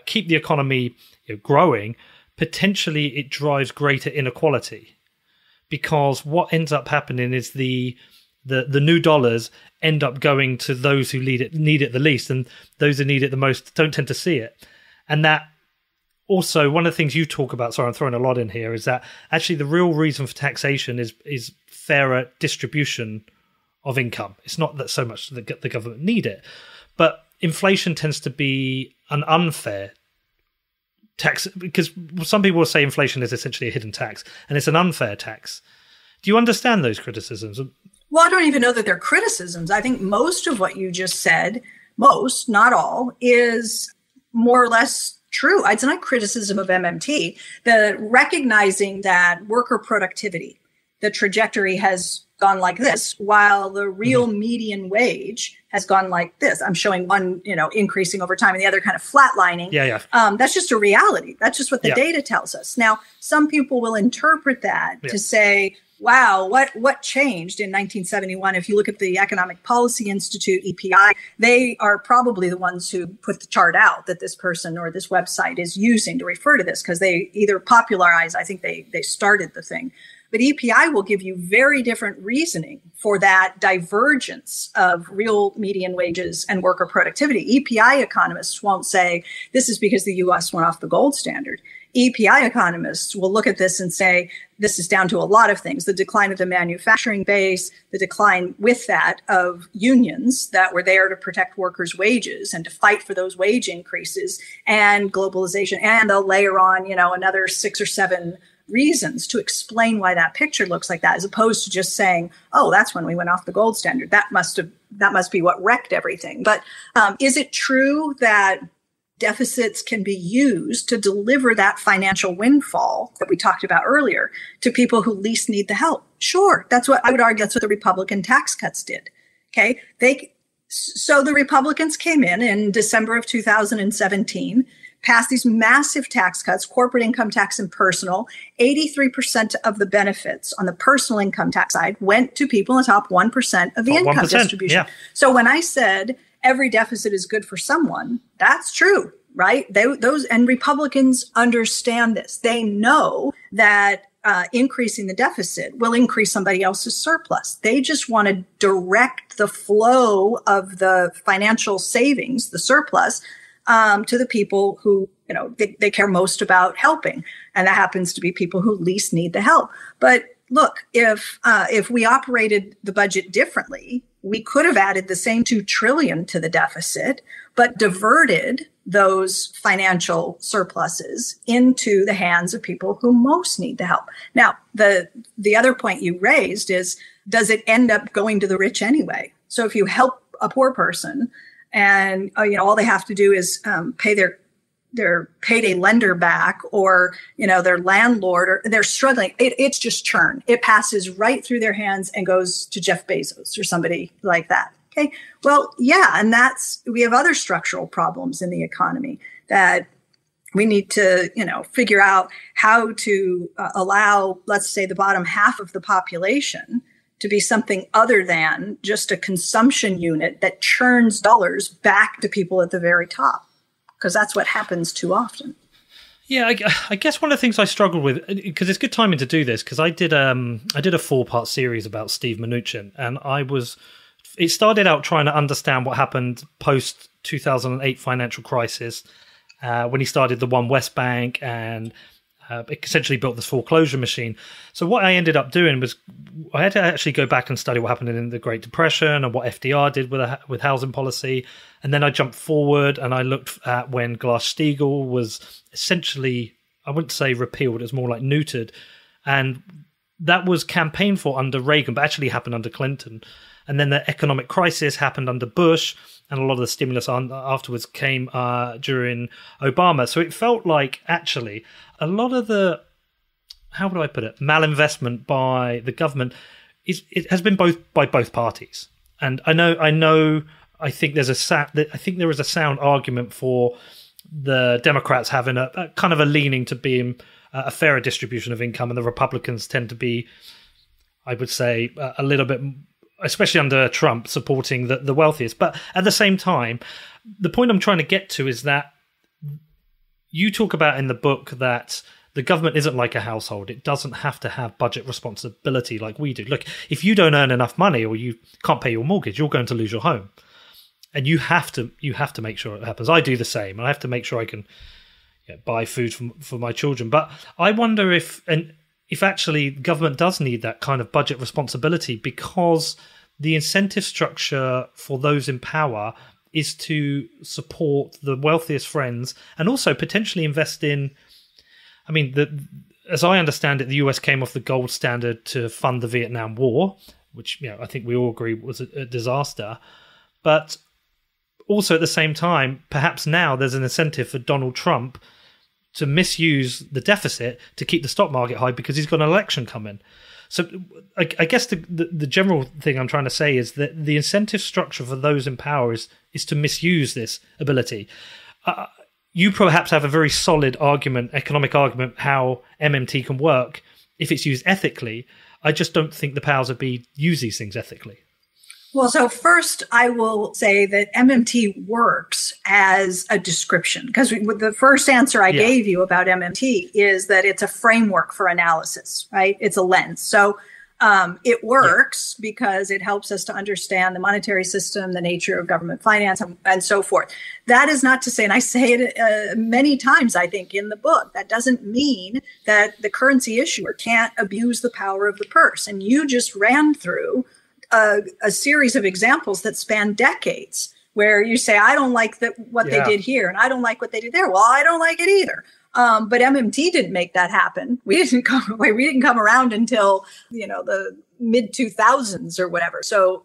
keep the economy growing, potentially it drives greater inequality, because what ends up happening is the new dollars end up going to those who need it the least, and those who need it the most don't tend to see it. And that also, one of the things you talk about, sorry, I'm throwing a lot in here, is that actually the real reason for taxation is fairer distribution of income. It's not that so much the government need it, but inflation tends to be an unfair tax, because some people will say inflation is essentially a hidden tax, and it's an unfair tax. Do you understand those criticisms? Well, I don't even know that they're criticisms. I think most of what you just said, most, not all, is more or less true. It's not criticism of MMT. The recognizing that worker productivity, the trajectory has gone like this, while the real median wage has gone like this. I'm showing one, increasing over time and the other kind of flatlining. Yeah. That's just a reality. That's just what the data tells us. Now, some people will interpret that to say, wow, what changed in 1971? If you look at the Economic Policy Institute, EPI, they are probably the ones who put the chart out that this person or this website is using to refer to this, because they either popularized, I think they started the thing. But EPI will give you very different reasoning for that divergence of real median wages and worker productivity. EPI economists won't say this is because the U.S. went off the gold standard. EPI economists will look at this and say this is down to a lot of things: the decline of the manufacturing base, the decline with that of unions that were there to protect workers' wages and to fight for those wage increases, and globalization. And they'll layer on, another 6 or 7 reasons to explain why that picture looks like that, as opposed to just saying, oh, that's when we went off the gold standard. That must be what wrecked everything. But is it true that deficits can be used to deliver that financial windfall that we talked about earlier to people who least need the help? Sure. That's what I would argue. That's what the Republican tax cuts did. Okay. So the Republicans came in December of 2017, passed these massive tax cuts, corporate income tax and personal. 83% of the benefits on the personal income tax side went to people in the top 1% of the income 1%, distribution. Yeah. So when I said every deficit is good for someone, that's true, right? And Republicans understand this. They know that increasing the deficit will increase somebody else's surplus. They just want to direct the flow of the financial savings, the surplus, to the people who, they care most about helping. And that happens to be people who least need the help. But look, if we operated the budget differently, we could have added the same $2 trillion to the deficit, but diverted those financial surpluses into the hands of people who most need the help. Now, the other point you raised is, does it end up going to the rich anyway? So if you help a poor person and all they have to do is pay their payday lender back, or their landlord, or they're struggling, it's just churn. It passes right through their hands and goes to Jeff Bezos or somebody like that. Okay. Well, yeah. And we have other structural problems in the economy that we need to, figure out how to allow, let's say, the bottom half of the population to be something other than just a consumption unit that churns dollars back to people at the very top, because that's what happens too often. Yeah, I guess one of the things I struggled with, because it's good timing to do this, because I did a 4-part series about Steve Mnuchin, and it started out trying to understand what happened post 2008 financial crisis, when he started the One West Bank and essentially built this foreclosure machine. So what I ended up doing was I had to actually go back and study what happened in the Great Depression and what FDR did with housing policy. And then I jumped forward and I looked at when Glass-Steagall was essentially, I wouldn't say repealed, it was more like neutered. And that was campaigned for under Reagan, but actually happened under Clinton. And then the economic crisis happened under Bush, and a lot of the stimulus afterwards came during Obama. So it felt like actually a lot of the, how would I put it, malinvestment by the government it has been by both parties. And I know I think there is a sound argument for the Democrats having a kind of a leaning to being a fairer distribution of income, and the Republicans tend to be, I would say, a little bit, especially under Trump, supporting the wealthiest. But at the same time, the point I'm trying to get to is that you talk about in the book that the government isn't like a household. It doesn't have to have budget responsibility like we do. Look, if you don't earn enough money or you can't pay your mortgage, you're going to lose your home. And you have to make sure it happens. I do the same. I have to make sure I can buy food for my children. But I wonder if actually government does need that kind of budget responsibility, because the incentive structure for those in power is to support the wealthiest friends and also potentially invest in. I mean, as I understand it, the US came off the gold standard to fund the Vietnam War, which I think we all agree was a disaster. But also at the same time, perhaps now there's an incentive for Donald Trump to misuse the deficit to keep the stock market high because he's got an election coming. So I guess the general thing I'm trying to say is that the incentive structure for those in power is to misuse this ability. You perhaps have a very solid argument, economic argument, how MMT can work if it's used ethically. I just don't think the powers that be use these things ethically. Well, so first, I will say that MMT works as a description, because the first answer I gave you about MMT is that it's a framework for analysis, right? It's a lens. So it works because it helps us to understand the monetary system, the nature of government finance, and so forth. That is not to say, and I say it many times, I think, in the book, that doesn't mean that the currency issuer can't abuse the power of the purse. And you just ran through a series of examples that span decades where you say, I don't like what they did here and I don't like what they did there. Well, I don't like it either. But MMT didn't make that happen. We didn't come around until, the mid 2000s or whatever. So,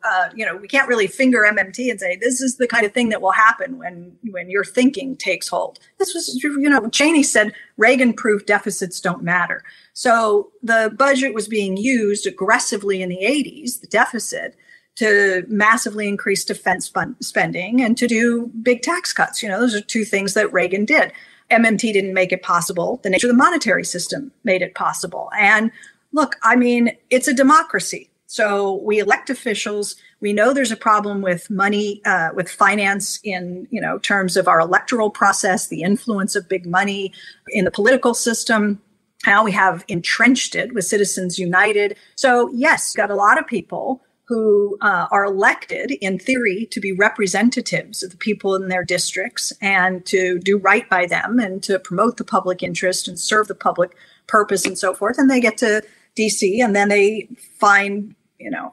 we can't really finger MMT and say, this is the kind of thing that will happen when your thinking takes hold. This was, Cheney said, Reagan-proof deficits don't matter. So the budget was being used aggressively in the 80s, the deficit, to massively increase defense spending and to do big tax cuts. Those are two things that Reagan did. MMT didn't make it possible. The nature of the monetary system made it possible. And look, it's a democracy. So we elect officials. We know there's a problem with money, with finance in, terms of our electoral process, the influence of big money in the political system. Now we have entrenched it with Citizens United. So yes, got a lot of people who are elected, in theory, to be representatives of the people in their districts and to do right by them and to promote the public interest and serve the public purpose and so forth. And they get to DC and then they find,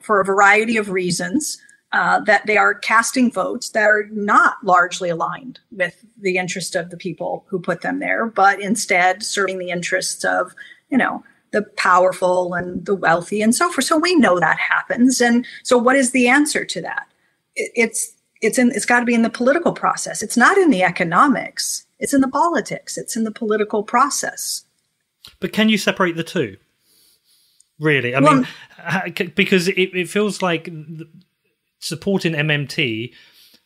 for a variety of reasons, that they are casting votes that are not largely aligned with the interest of the people who put them there, but instead serving the interests of, the powerful and the wealthy and so forth. So we know that happens. And so what is the answer to that? It's got to be in the political process. It's not in the economics. It's in the politics. It's in the political process. But can you separate the two? Really? I mean, because it feels like supporting MMT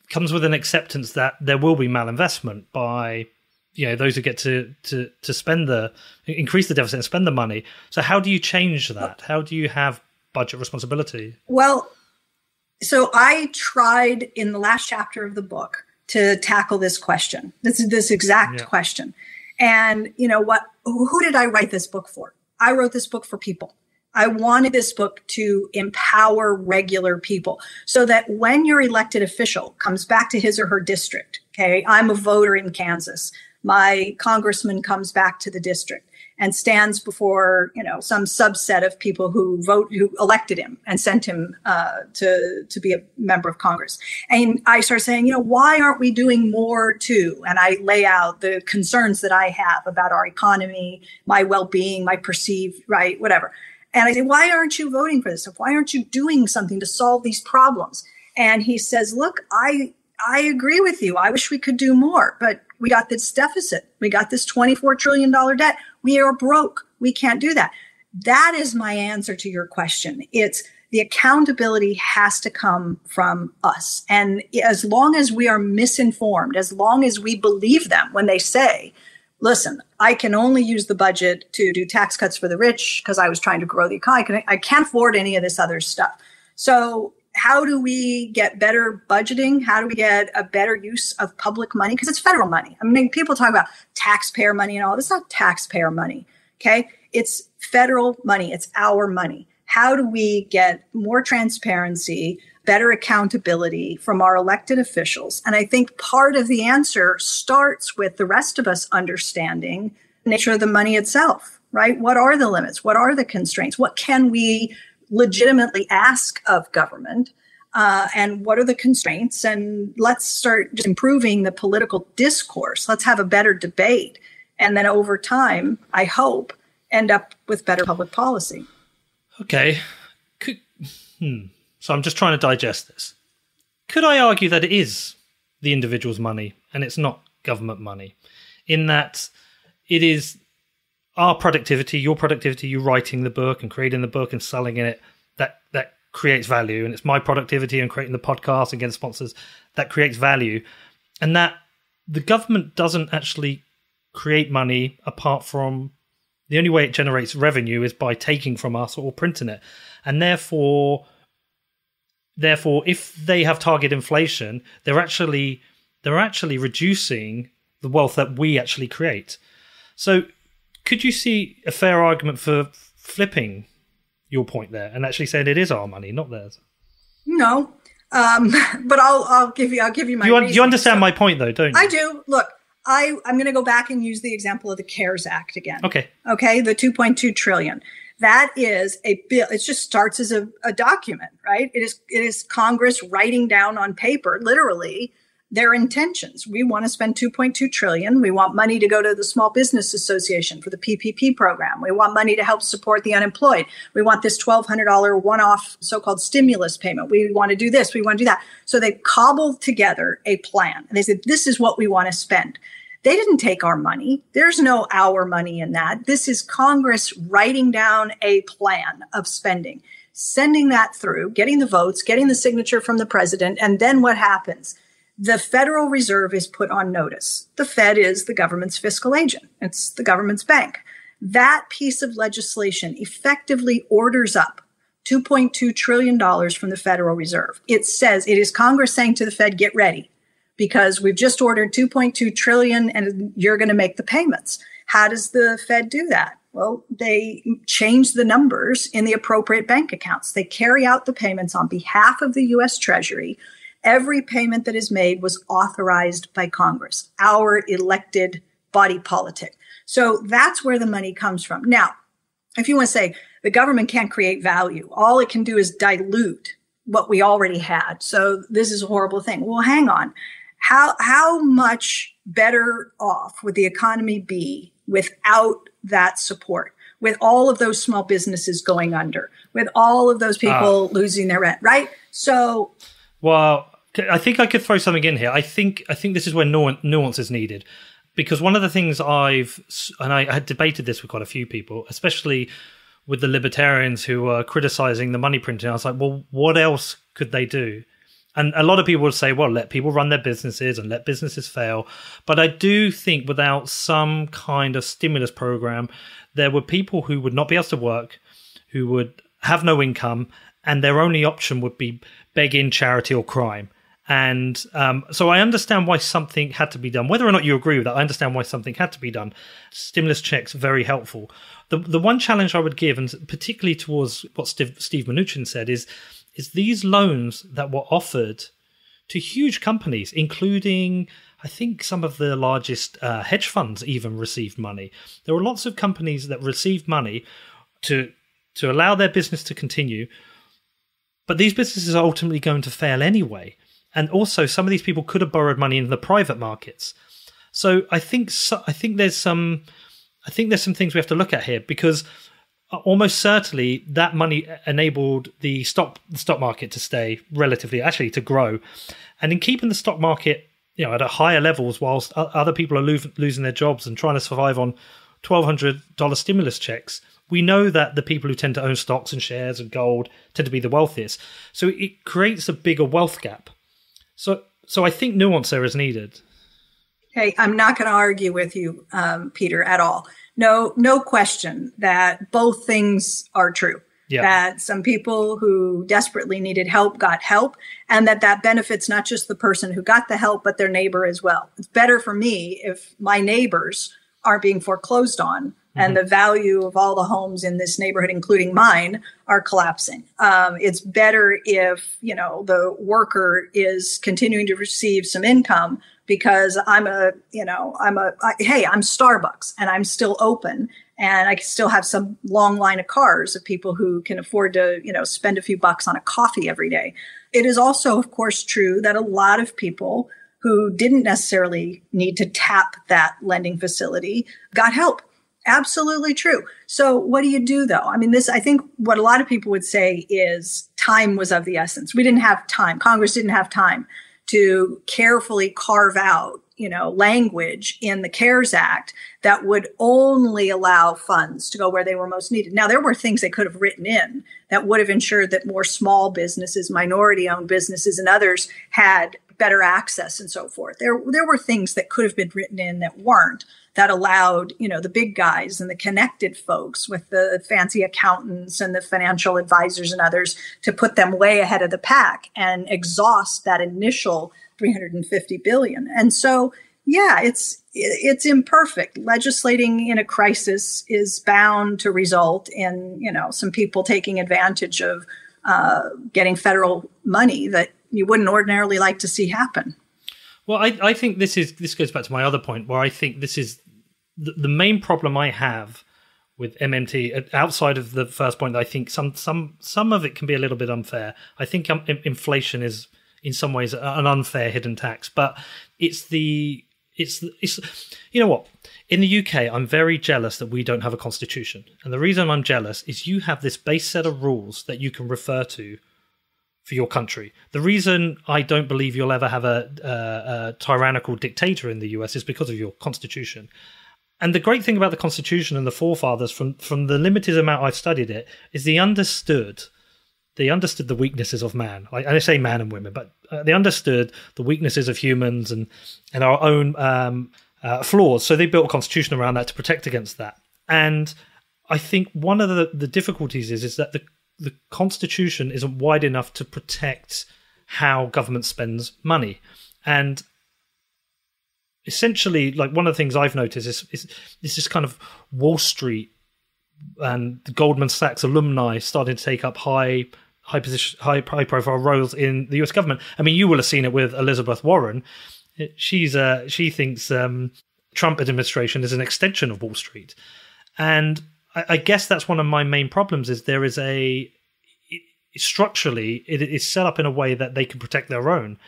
comes with an acceptance that there will be malinvestment by those who get to increase the deficit and spend the money. So how do you change that? How do you have budget responsibility? Well, so I tried in the last chapter of the book to tackle this question, this exact question. And who did I write this book for? I wrote this book for people. I wanted this book to empower regular people so that when your elected official comes back to his or her district, okay, I'm a voter in Kansas. My congressman comes back to the district and stands before, some subset of people who elected him and sent him to be a member of Congress. And I start saying, why aren't we doing more too? And I lay out the concerns that I have about our economy, my well-being, my perceived, right, whatever. And I say, why aren't you voting for this stuff? Why aren't you doing something to solve these problems? And he says, look, I agree with you. I wish we could do more, but we got this deficit. We got this $24 trillion debt. We are broke. We can't do that. That is my answer to your question. It's, The accountability has to come from us. And as long as we are misinformed, as long as we believe them when they say, listen, I can only use the budget to do tax cuts for the rich because I was trying to grow the economy. I can't afford any of this other stuff. So how do we get better budgeting? How do we get a better use of public money? Because it's federal money. I mean, people talk about taxpayer money and all. This is not taxpayer money, okay? It's federal money. It's our money. How do we get more transparency, better accountability from our elected officials? And I think part of the answer starts with the rest of us understanding the nature of the money itself, right? What are the limits? What are the constraints? What can we legitimately ask of government? And what are the constraints? And let's start just improving the political discourse. Let's have a better debate. And then over time, I hope, end up with better public policy. Okay. So I'm just trying to digest this. Could I argue that it is the individual's money and it's not government money, in that it is our productivity, your productivity, you writing the book and creating the book and selling it, that creates value, and it's my productivity and creating the podcast and getting sponsors that creates value, and that the government doesn't actually create money apart from the only way it generates revenue is by taking from us or printing it. And therefore, if they have target inflation, they're actually reducing the wealth that we actually create. So could you see a fair argument for flipping your point there and actually saying it is our money, not theirs? No. But I'll give you my reasoning. You understand my point though, don't you? I do. Look, I'm going to go back and use the example of the CARES Act again. Okay. The $2.2 trillion. That is a bill. It just starts as a document, right? It is Congress writing down on paper, literally, their intentions. We want to spend $2.2 trillion. We want money to go to the Small Business Association for the PPP program. We want money to help support the unemployed. We want this $1,200 one-off so-called stimulus payment. We want to do this. We want to do that. So they cobbled together a plan. And they said, this is what we want to spend. They didn't take our money. There's no our money in that. This is Congress writing down a plan of spending, sending that through, getting the votes, getting the signature from the president. And then what happens? The Federal Reserve is put on notice. The Fed is the government's fiscal agent. It's the government's bank. That piece of legislation effectively orders up $2.2 trillion from the Federal Reserve. It says, it is Congress saying to the Fed, get ready, because we've just ordered $2.2 trillion and you're going to make the payments. How does the Fed do that? Well, they change the numbers in the appropriate bank accounts. They carry out the payments on behalf of the U.S. Treasury. Every payment that is made was authorized by Congress, our elected body politic. So that's where the money comes from. Now, if you want to say the government can't create value, all it can do is dilute what we already had. So this is a horrible thing. Well, hang on. How much better off would the economy be without that support, with all of those small businesses going under, with all of those people losing their rent, right? So, well, I think I could throw something in here. I think this is where nuance is needed, because one of the things I had debated this with quite a few people, especially with the libertarians who were criticizing the money printing. I was like, well, what else could they do? And a lot of people would say, well, let people run their businesses and let businesses fail. But I do think without some kind of stimulus program, there were people who would not be able to work, who would have no income, and their only option would be begging, charity, or crime. And so I understand why something had to be done. Whether or not you agree with that, I understand why something had to be done. Stimulus checks, very helpful. The one challenge I would give, and particularly towards what Steve Mnuchin said, is these loans that were offered to huge companies, including, I think, some of the largest hedge funds even received money. There were lots of companies that received money to allow their business to continue, but these businesses are ultimately going to fail anyway. And also, some of these people could have borrowed money in the private markets. So I think there's some things we have to look at here, because almost certainly that money enabled the stock market to stay relatively, actually to grow, and in keeping the stock market, at a higher levels, whilst other people are losing their jobs and trying to survive on $1,200 stimulus checks, we know that the people who tend to own stocks and shares and gold tend to be the wealthiest. So it creates a bigger wealth gap. So I think nuance there is needed. Hey, I'm not going to argue with you, Peter, at all. No question that both things are true. Yeah. That some people who desperately needed help got help, and that benefits not just the person who got the help, but their neighbor as well. It's better for me if my neighbors aren't being foreclosed on and the value of all the homes in this neighborhood, including mine, are collapsing. It's better if, the worker is continuing to receive some income because I'm Starbucks and I'm still open and I can still have some long line of cars of people who can afford to, spend a few bucks on a coffee every day. It is also, of course, true that a lot of people who didn't necessarily need to tap that lending facility got help. Absolutely true. So what do you do, though? I mean, I think what a lot of people would say is time was of the essence. We didn't have time. Congress didn't have time to carefully carve out, language in the CARES Act that would only allow funds to go where they were most needed. Now, there were things they could have written in that would have ensured that more small businesses, minority-owned businesses, and others had better access and so forth. There were things that could have been written in that weren't, that allowed, the big guys and the connected folks with the fancy accountants and the financial advisors and others to put them way ahead of the pack and exhaust that initial $350 billion. And so, yeah, it's imperfect. Legislating in a crisis is bound to result in, some people taking advantage of getting federal money that you wouldn't ordinarily like to see happen. Well, I think this goes back to my other point, where I think this is the main problem I have with MMT. Outside of the first point, I think some of it can be a little bit unfair. I think inflation is in some ways an unfair hidden tax, but it's you know what? In the UK, I'm very jealous that we don't have a constitution, and the reason I'm jealous is you have this base set of rules that you can refer to for your country. The reason I don't believe you'll ever have a tyrannical dictator in the US is because of your constitution. And the great thing about the constitution and the forefathers, from the limited amount I've studied it, is they understood the weaknesses of man. I say man and women, but they understood the weaknesses of humans and our own flaws. So they built a constitution around that to protect against that. And I think one of the difficulties is that the Constitution isn't wide enough to protect how government spends money. And essentially, like, one of the things I've noticed is this kind of Wall Street and the Goldman Sachs alumni starting to take up high profile roles in the US government. I mean, you will have seen it with Elizabeth Warren. She thinks Trump administration is an extension of Wall Street. And I guess that's one of my main problems is there is structurally, it is set up in a way that they can protect their own.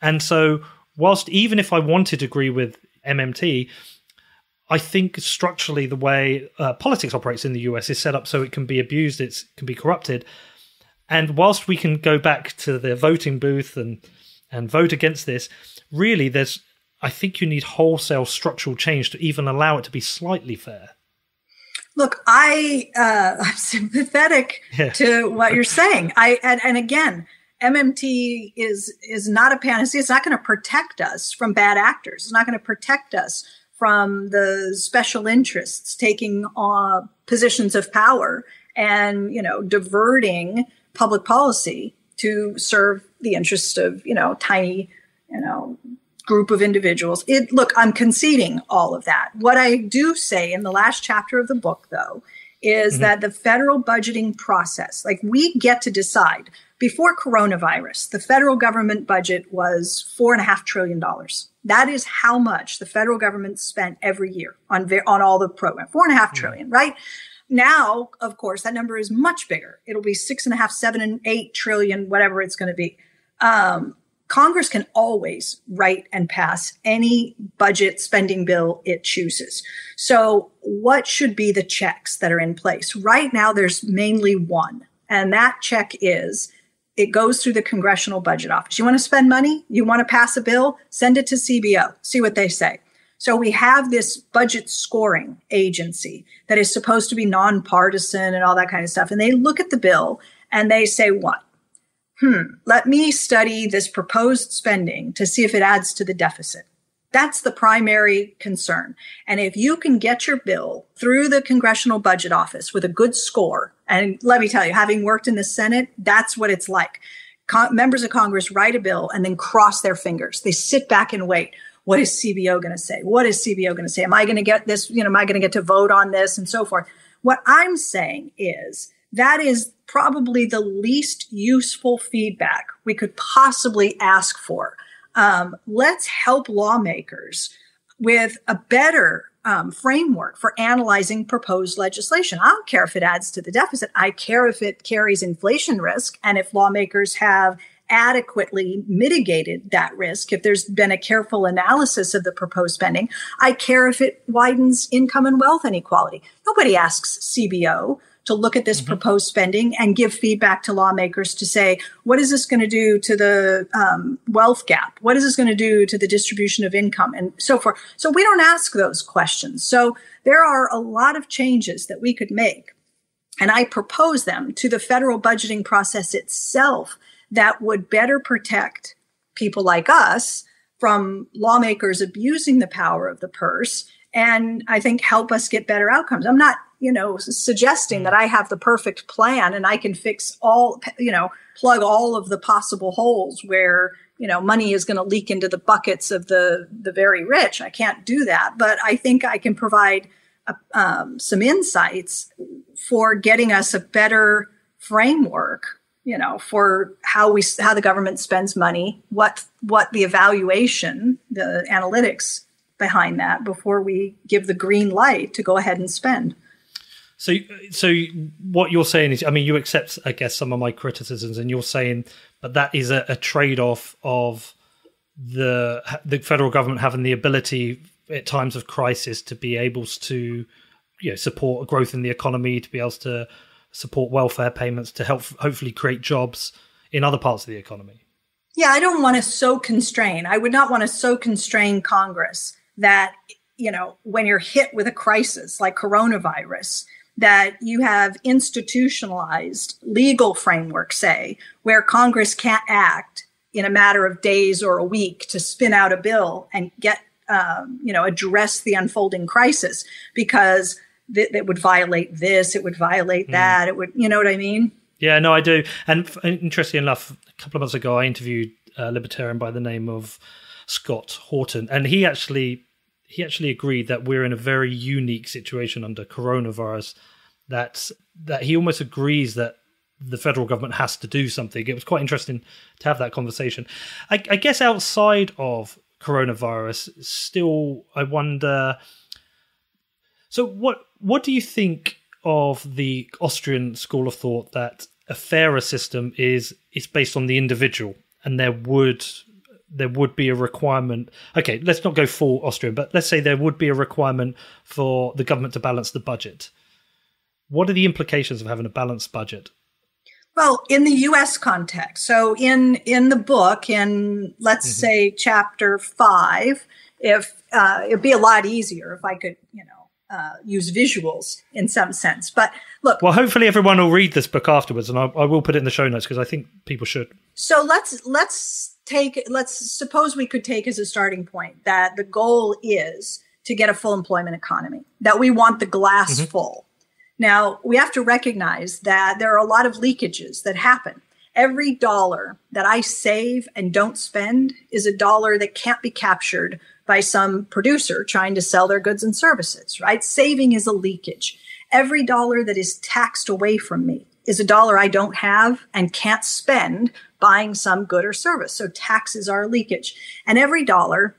And so whilst even if I wanted to agree with MMT, I think structurally the way politics operates in the US is set up so it can be abused, it can be corrupted. And whilst we can go back to the voting booth and vote against this, really I think you need wholesale structural change to even allow it to be slightly fair. Look, I'm sympathetic to what you're saying. And again, MMT is not a panacea. It's not going to protect us from bad actors. It's not going to protect us from the special interests taking positions of power and, diverting public policy to serve the interests of, tiny, group of individuals. Look, I'm conceding all of that. What I do say in the last chapter of the book, though, is that the federal budgeting process, like, we get to decide. Before coronavirus, the federal government budget was $4.5 trillion. That is how much the federal government spent every year on all the programs. $4.5 trillion, right? Now, of course, that number is much bigger. It'll be 6.5, 7, and 8 trillion, whatever it's going to be. Congress can always write and pass any budget spending bill it chooses. So what should be the checks that are in place? Right now, there's mainly one, and that check is it goes through the Congressional Budget Office. You want to spend money? You want to pass a bill? Send it to CBO. See what they say. So we have this budget scoring agency that is supposed to be nonpartisan and all that kind of stuff. And they look at the bill and they say, what? Let me study this proposed spending to see if it adds to the deficit. That's the primary concern. And if you can get your bill through the Congressional Budget Office with a good score, and let me tell you, having worked in the Senate, that's what it's like. Members of Congress write a bill and then cross their fingers. They sit back and wait. What is CBO going to say? What is CBO going to say? Am I going to get this? Am I going to get to vote on this and so forth? What I'm saying is that is probably the least useful feedback we could possibly ask for. Let's help lawmakers with a better framework for analyzing proposed legislation. I don't care if it adds to the deficit. I care if it carries inflation risk and if lawmakers have adequately mitigated that risk, if there's been a careful analysis of the proposed spending. I care if it widens income and wealth inequality. Nobody asks CBO to look at this proposed spending and give feedback to lawmakers to say, what is this going to do to the wealth gap? What is this going to do to the distribution of income and so forth? So we don't ask those questions. So there are a lot of changes that we could make. And I propose them to the federal budgeting process itself that would better protect people like us from lawmakers abusing the power of the purse and I think help us get better outcomes. I'm not, suggesting that I have the perfect plan and I can fix all, plug all of the possible holes where, money is going to leak into the buckets of the very rich. I can't do that, but I think I can provide some insights for getting us a better framework, for how the government spends money, what the evaluation, the analytics behind that before we give the green light to go ahead and spend. So what you're saying is, you accept, I guess, some of my criticisms, and you're saying, but that is a trade-off of the federal government having the ability at times of crisis to be able to, support growth in the economy, to be able to support welfare payments, to help hopefully create jobs in other parts of the economy. Yeah, I don't want to so constrain. I would not want to so constrain Congress that, when you're hit with a crisis like coronavirus, that you have institutionalized legal framework, say, where Congress can't act in a matter of days or a week to spin out a bill and get, address the unfolding crisis because that would violate this, it would violate that, it would, you know what I mean? Yeah, no, I do. And interestingly enough, a couple of months ago, I interviewed a libertarian by the name of Scott Horton, and he actually agreed that we're in a very unique situation under coronavirus, that he almost agrees that the federal government has to do something. It was quite interesting to have that conversation. I guess outside of coronavirus, still, I wonder, so what do you think of the Austrian school of thought that a fairer system is based on the individual, and there would be a requirement. Okay, let's not go full Austrian, but let's say there would be a requirement for the government to balance the budget. What are the implications of having a balanced budget? Well, in the U.S. context, so in the book, in let's say chapter 5, if it'd be a lot easier if I could, use visuals in some sense. But look, well, hopefully everyone will read this book afterwards, and I will put it in the show notes because I think people should. So let's suppose we could take as a starting point that the goal is to get a full employment economy, that we want the glass full. Now, we have to recognize that there are a lot of leakages that happen. Every dollar that I save and don't spend is a dollar that can't be captured by some producer trying to sell their goods and services, right? Saving is a leakage. Every dollar that is taxed away from me is a dollar I don't have and can't spend buying some good or service. So taxes are a leakage. And every dollar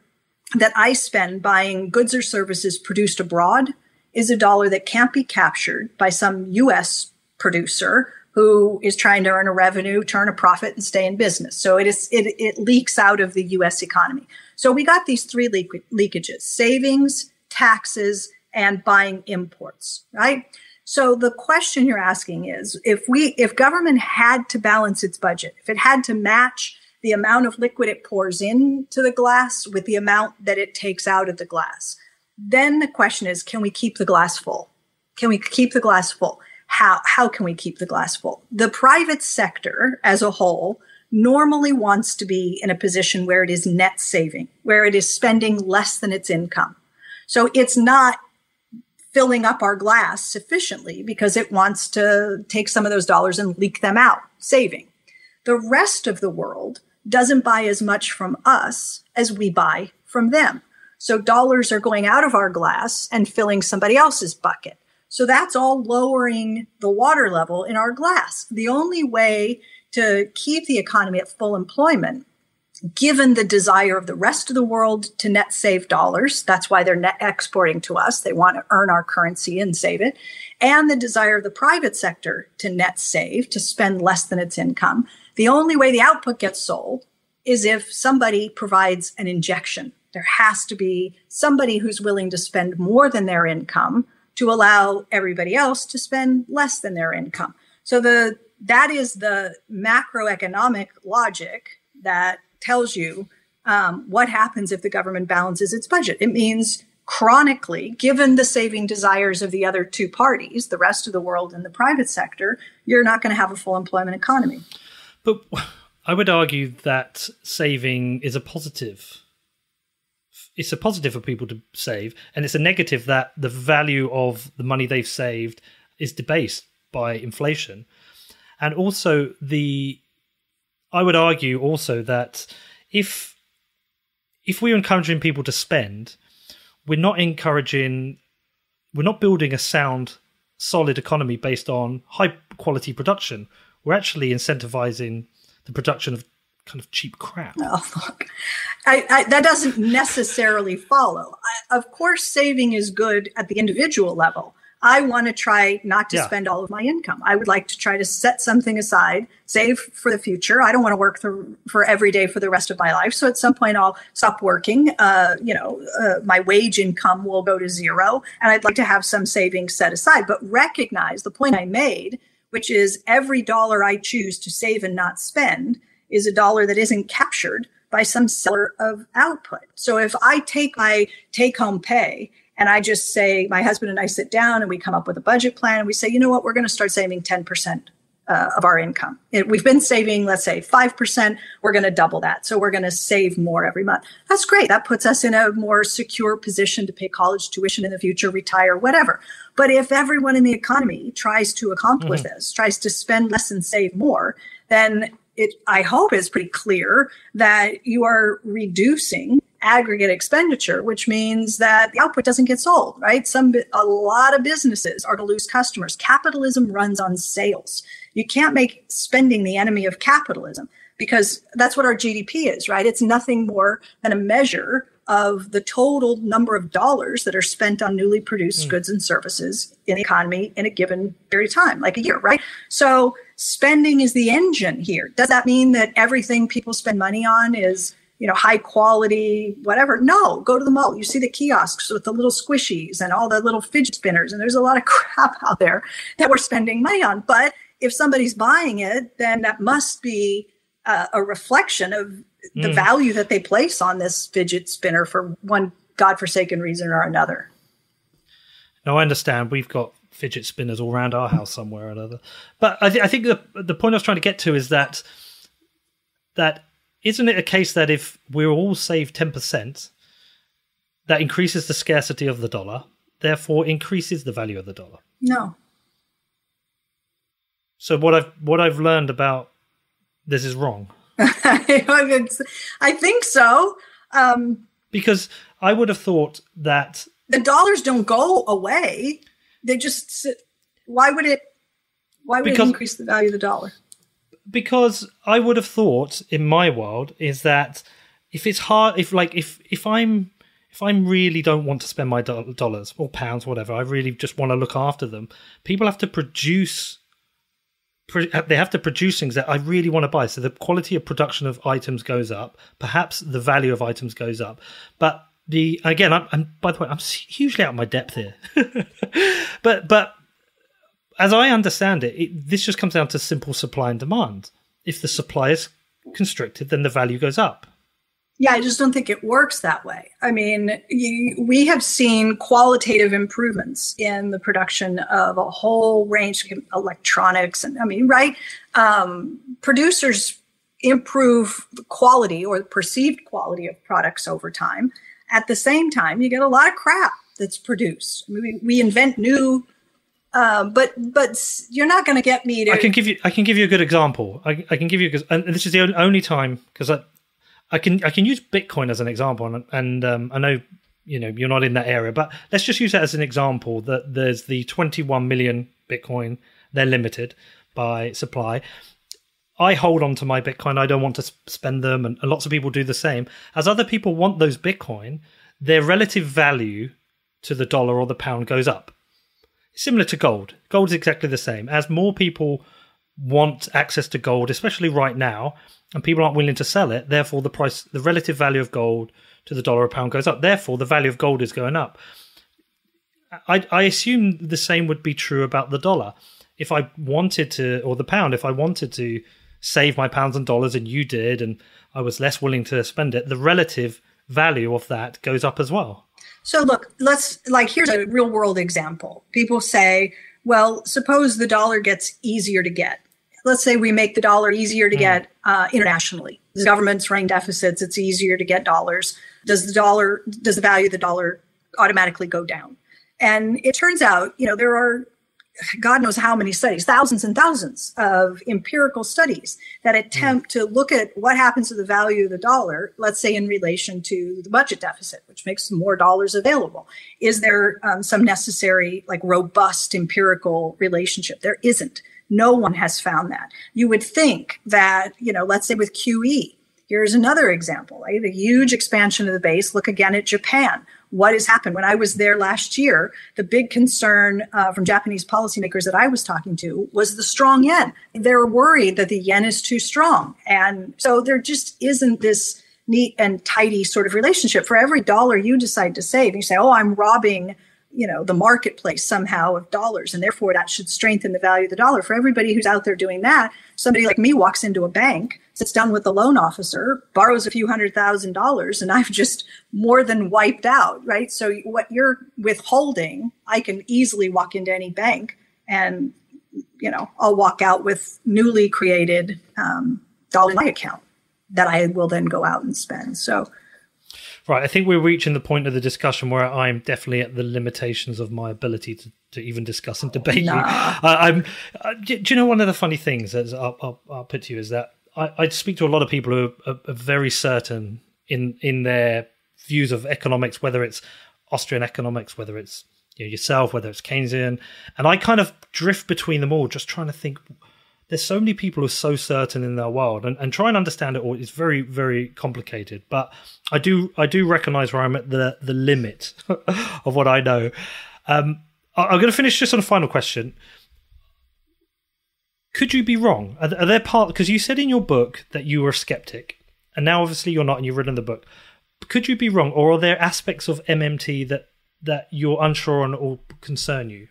that I spend buying goods or services produced abroad is a dollar that can't be captured by some U.S. producer who is trying to earn a revenue, turn a profit, and stay in business. So it leaks out of the U.S. economy. So we got these three leakages: savings, taxes, and buying imports, right? So the question you're asking is, if government had to balance its budget, if it had to match the amount of liquid it pours into the glass with the amount that it takes out of the glass. Then the question is, can we keep the glass full? Can we keep the glass full? How can we keep the glass full? The private sector as a whole normally wants to be in a position where it is net saving, where it is spending less than its income. So it's not filling up our glass sufficiently because it wants to take some of those dollars and leak them out, saving. The rest of the world doesn't buy as much from us as we buy from them. So dollars are going out of our glass and filling somebody else's bucket. So that's all lowering the water level in our glass. The only way to keep the economy at full employment, given the desire of the rest of the world to net save dollars, that's why they're net exporting to us. They want to earn our currency and save it. And the desire of the private sector to net save, to spend less than its income. The only way the output gets sold is if somebody provides an injection. There has to be somebody who's willing to spend more than their income to allow everybody else to spend less than their income. So that is the macroeconomic logic that tells you what happens if the government balances its budget. It means chronically, given the saving desires of the other two parties, the rest of the world and the private sector, you're not going to have a full employment economy. But I would argue that saving is a positive. It's a positive for people to save, and it's a negative that the value of the money they've saved is debased by inflation. And also I would argue also that if we're encouraging people to spend, we're not building a sound, solid economy based on high quality production. We're actually incentivizing the production of kind of cheap crap. Oh, look, that doesn't necessarily follow. Of course, saving is good at the individual level. I want to try not to spend all of my income. I would like to try to set something aside, save for the future. I don't want to work for every day for the rest of my life. So at some point I'll stop working. My wage income will go to zero, and I'd like to have some savings set aside. But recognize the point I made, which is every dollar I choose to save and not spend is a dollar that isn't captured by some seller of output. So if I take my take-home pay and I just say, my husband and I sit down and we come up with a budget plan and we say, you know what, we're going to start saving 10% of our income. We've been saving, let's say 5%. We're going to double that. So we're going to save more every month. That's great. That puts us in a more secure position to pay college tuition in the future, retire, whatever. But if everyone in the economy tries to accomplish this, tries to spend less and save more, then it, I hope, is pretty clear that you are reducing aggregate expenditure, which means that the output doesn't get sold, right? A lot of businesses are going to lose customers. Capitalism runs on sales. You can't make spending the enemy of capitalism because that's what our GDP is, right? It's nothing more than a measure of the total number of dollars that are spent on newly produced goods and services in the economy in a given period of time, like a year, right? So spending is the engine here. Does that mean that everything people spend money on is, high quality, whatever? No, go to the mall. You see the kiosks with the little squishies and all the little fidget spinners. And there's a lot of crap out there that we're spending money on. But if somebody's buying it, then that must be a reflection of the value that they place on this fidget spinner for one godforsaken reason or another. No, I understand. We've got fidget spinners all around our house somewhere or another. But I think the point I was trying to get to is that isn't it a case that if we all save 10%, that increases the scarcity of the dollar, therefore increases the value of the dollar? No. So what I've learned about this is wrong. I think so. Because I would have thought that the dollars don't go away. They just sit. Why would it increase the value of the dollar? Because I would have thought in my world is that if it's hard, if I'm really don't want to spend my dollars or pounds, whatever, I really just want to look after them. People have to produce. They have to produce things that I really want to buy. So the quality of production of items goes up. Perhaps the value of items goes up. But I'm by the way, I'm hugely out of my depth here. but as I understand it, this just comes down to simple supply and demand. If the supply is constricted, then the value goes up. Yeah, I just don't think it works that way. I mean, we have seen qualitative improvements in the production of a whole range of electronics. And I mean, right? Producers improve the quality or the perceived quality of products over time. At the same time, you get a lot of crap that's produced. I mean, we invent new, but you're not going to get me to. I can give you a good example. I can give you, and this is the only time, because I can use Bitcoin as an example, and I know you're not in that area, but let's just use that as an example. That there's the 21 million Bitcoin. They're limited by supply. I hold on to my Bitcoin. I don't want to spend them, and lots of people do the same. As other people want those Bitcoin, their relative value to the dollar or the pound goes up. Similar to gold. Gold is exactly the same. As more people want access to gold, especially right now, and people aren't willing to sell it, therefore the relative value of gold to the dollar or pound goes up. Therefore, the value of gold is going up. I assume the same would be true about the dollar. If I wanted to, or the pound, if I wanted to save my pounds and dollars, and you did, and I was less willing to spend it, the relative value of that goes up as well. So look, here's a real world example. People say, well, suppose the dollar gets easier to get. Let's say we make the dollar easier to get internationally. The government's running deficits. It's easier to get dollars. Does the value of the dollar automatically go down? And it turns out, there are God knows how many studies, thousands and thousands of empirical studies that attempt to look at what happens to the value of the dollar, let's say in relation to the budget deficit, which makes more dollars available. Is there some necessary, robust empirical relationship? There isn't. No one has found that. You would think that, let's say with QE, here's another example, right? The huge expansion of the base. Look again at Japan. What has happened? When I was there last year, the big concern from Japanese policymakers that I was talking to was the strong yen. They're worried that the yen is too strong. And so there just isn't this neat and tidy sort of relationship. For every dollar you decide to save, you say, oh, I'm robbing the marketplace somehow of dollars, and therefore that should strengthen the value of the dollar. For everybody who's out there doing that, somebody like me walks into a bank, sits down with the loan officer, borrows a few $100,000, and I've just more than wiped out, right? So what you're withholding, I can easily walk into any bank and, I'll walk out with newly created dollar in my account that I will then go out and spend. So. Right, I think we're reaching the point of the discussion where I'm definitely at the limitations of my ability to even discuss and debate you. Do you know one of the funny things that I'll put to you is that I speak to a lot of people who are very certain in their views of economics, whether it's Austrian economics, whether it's yourself, whether it's Keynesian, and I kind of drift between them all, just trying to think. There's so many people who are so certain in their world, and try and understand it all is very, very complicated. But I do recognize where I'm at the limit of what I know. I'm going to finish just on a final question. Could you be wrong? Are there because you said in your book that you were a skeptic, and now obviously you're not, and you've written the book. Could you be wrong, or are there aspects of MMT that you're unsure on or concern you?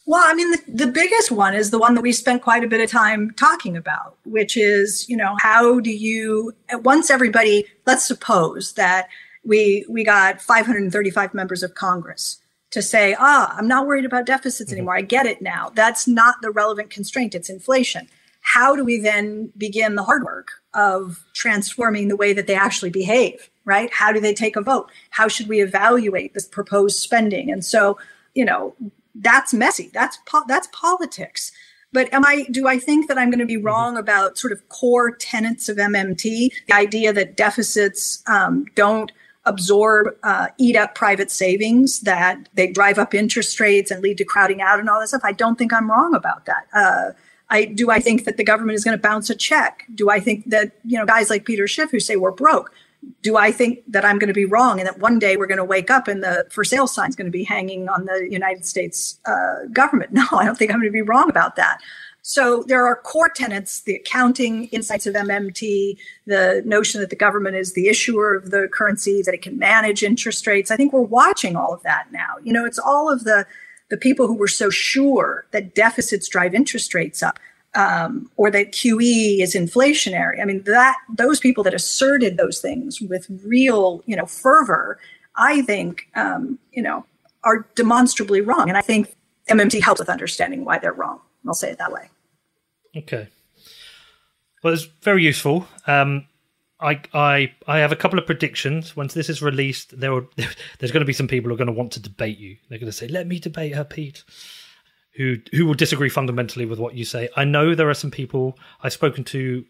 Well, I mean, the biggest one is the one that we spent quite a bit of time talking about, which is, how do you, once everybody, let's suppose that we got 535 members of Congress to say, I'm not worried about deficits anymore. I get it now. That's not the relevant constraint. It's inflation. How do we then begin the hard work of transforming the way that they actually behave, right? How do they take a vote? How should we evaluate this proposed spending? And so, that's messy. That's politics. But do I think that I'm going to be wrong about sort of core tenets of MMT? The idea that deficits don't absorb, eat up private savings, that they drive up interest rates and lead to crowding out and all that stuff. I don't think I'm wrong about that. I think that the government is going to bounce a check? Do I think that, guys like Peter Schiff who say we're broke, do I think that I'm going to be wrong and that one day we're going to wake up and the for sale sign is going to be hanging on the United States government? No, I don't think I'm going to be wrong about that. So there are core tenets, the accounting insights of MMT, the notion that the government is the issuer of the currency, that it can manage interest rates. I think we're watching all of that now. It's all of the people who were so sure that deficits drive interest rates up. or that QE is inflationary. I mean, those people that asserted those things with real, fervor, I think, are demonstrably wrong. And I think MMT helps with understanding why they're wrong. I'll say it that way. Okay. Well, it's very useful. I have a couple of predictions. Once this is released, there's going to be some people who are going to want to debate you. They're going to say, "Let me debate her, Pete," who will disagree fundamentally with what you say. I know there are some people I've spoken to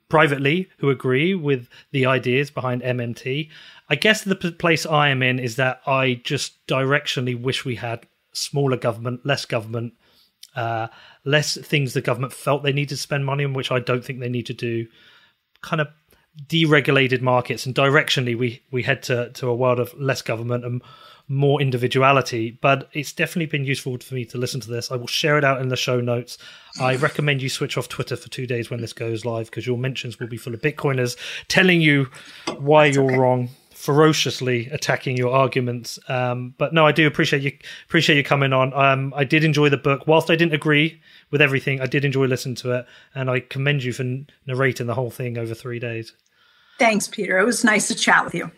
privately who agree with the ideas behind MMT. I guess the place I am in is that I just directionally wish we had smaller government, less things the government felt they needed to spend money on, which I don't think they need to do. Kind of deregulated markets, and directionally we head to a world of less government and more individuality. But it's definitely been useful for me to listen to this. I will share it out in the show notes. I recommend you switch off Twitter for 2 days when this goes live, because your mentions will be full of Bitcoiners telling you why you're wrong, ferociously attacking your arguments. But no, I do appreciate you coming on. I did enjoy the book. Whilst I didn't agree with everything, I did enjoy listening to it, and I commend you for narrating the whole thing over 3 days. Thanks, Peter. It was nice to chat with you.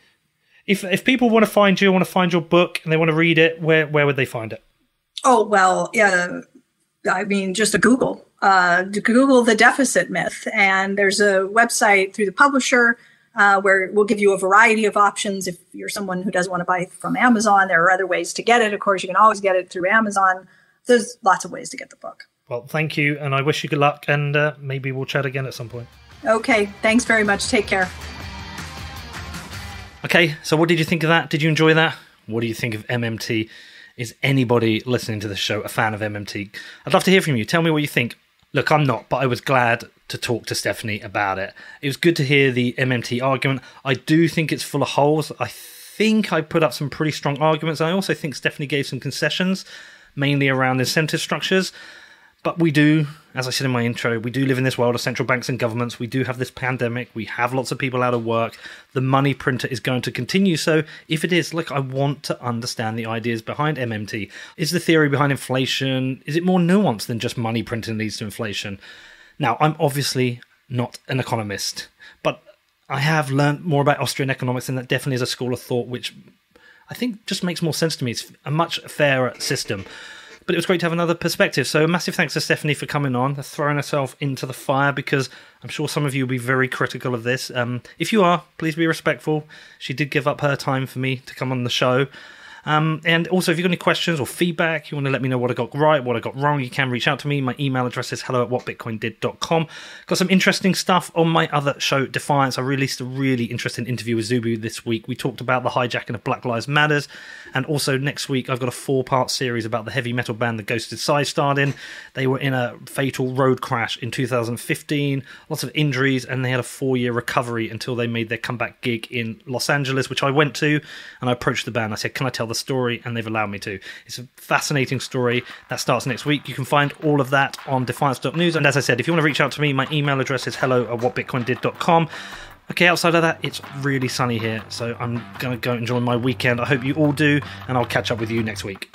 If people want to find you, want to find your book, and they want to read it, where would they find it? Oh, well, yeah, I mean, just a Google. Google the deficit myth, and there's a website through the publisher where we'll give you a variety of options. If you're someone who doesn't want to buy it from Amazon, there are other ways to get it. Of course, you can always get it through Amazon. There's lots of ways to get the book. Well, thank you, and I wish you good luck, and maybe we'll chat again at some point. Okay, thanks very much. Take care. Okay, so what did you think of that? Did you enjoy that? What do you think of MMT? Is anybody listening to the show a fan of MMT? I'd love to hear from you. Tell me what you think. Look, I'm not, but I was glad to talk to Stephanie about it. It was good to hear the MMT argument. I do think it's full of holes. I think I put up some pretty strong arguments. I also think Stephanie gave some concessions, mainly around incentive structures. But we do, as I said in my intro, we do live in this world of central banks and governments. We do have this pandemic. We have lots of people out of work. The money printer is going to continue. So if it is, I want to understand the ideas behind MMT. Is the theory behind inflation, is it more nuanced than just money printing leads to inflation? Now, I'm obviously not an economist, but I have learned more about Austrian economics, and that definitely is a school of thought, which I think just makes more sense to me. It's a much fairer system. But it was great to have another perspective. So a massive thanks to Stephanie for coming on, throwing herself into the fire, because I'm sure some of you will be very critical of this. If you are, please be respectful. She did give up her time for me to come on the show. And also, if you've got any questions or feedback, you want to let me know what I got right, what I got wrong, you can reach out to me. My email address is hello@whatbitcoindid.com. Got some interesting stuff on my other show, Defiance. I released a really interesting interview with Zubu this week. We talked about the hijacking of Black Lives Matters. And also next week, I've got a 4-part series about the heavy metal band The Ghosted Side starred in. They were in a fatal road crash in 2015, lots of injuries, and they had a 4-year recovery until they made their comeback gig in Los Angeles, which I went to, and I approached the band. I said, can I tell the story? And they've allowed me to. It's a fascinating story that starts next week. You can find all of that on defiance.news. And as I said, if you want to reach out to me, my email address is hello@whatbitcoindid.com. Okay, outside of that, it's really sunny here, so I'm going to go enjoy my weekend. I hope you all do, and I'll catch up with you next week.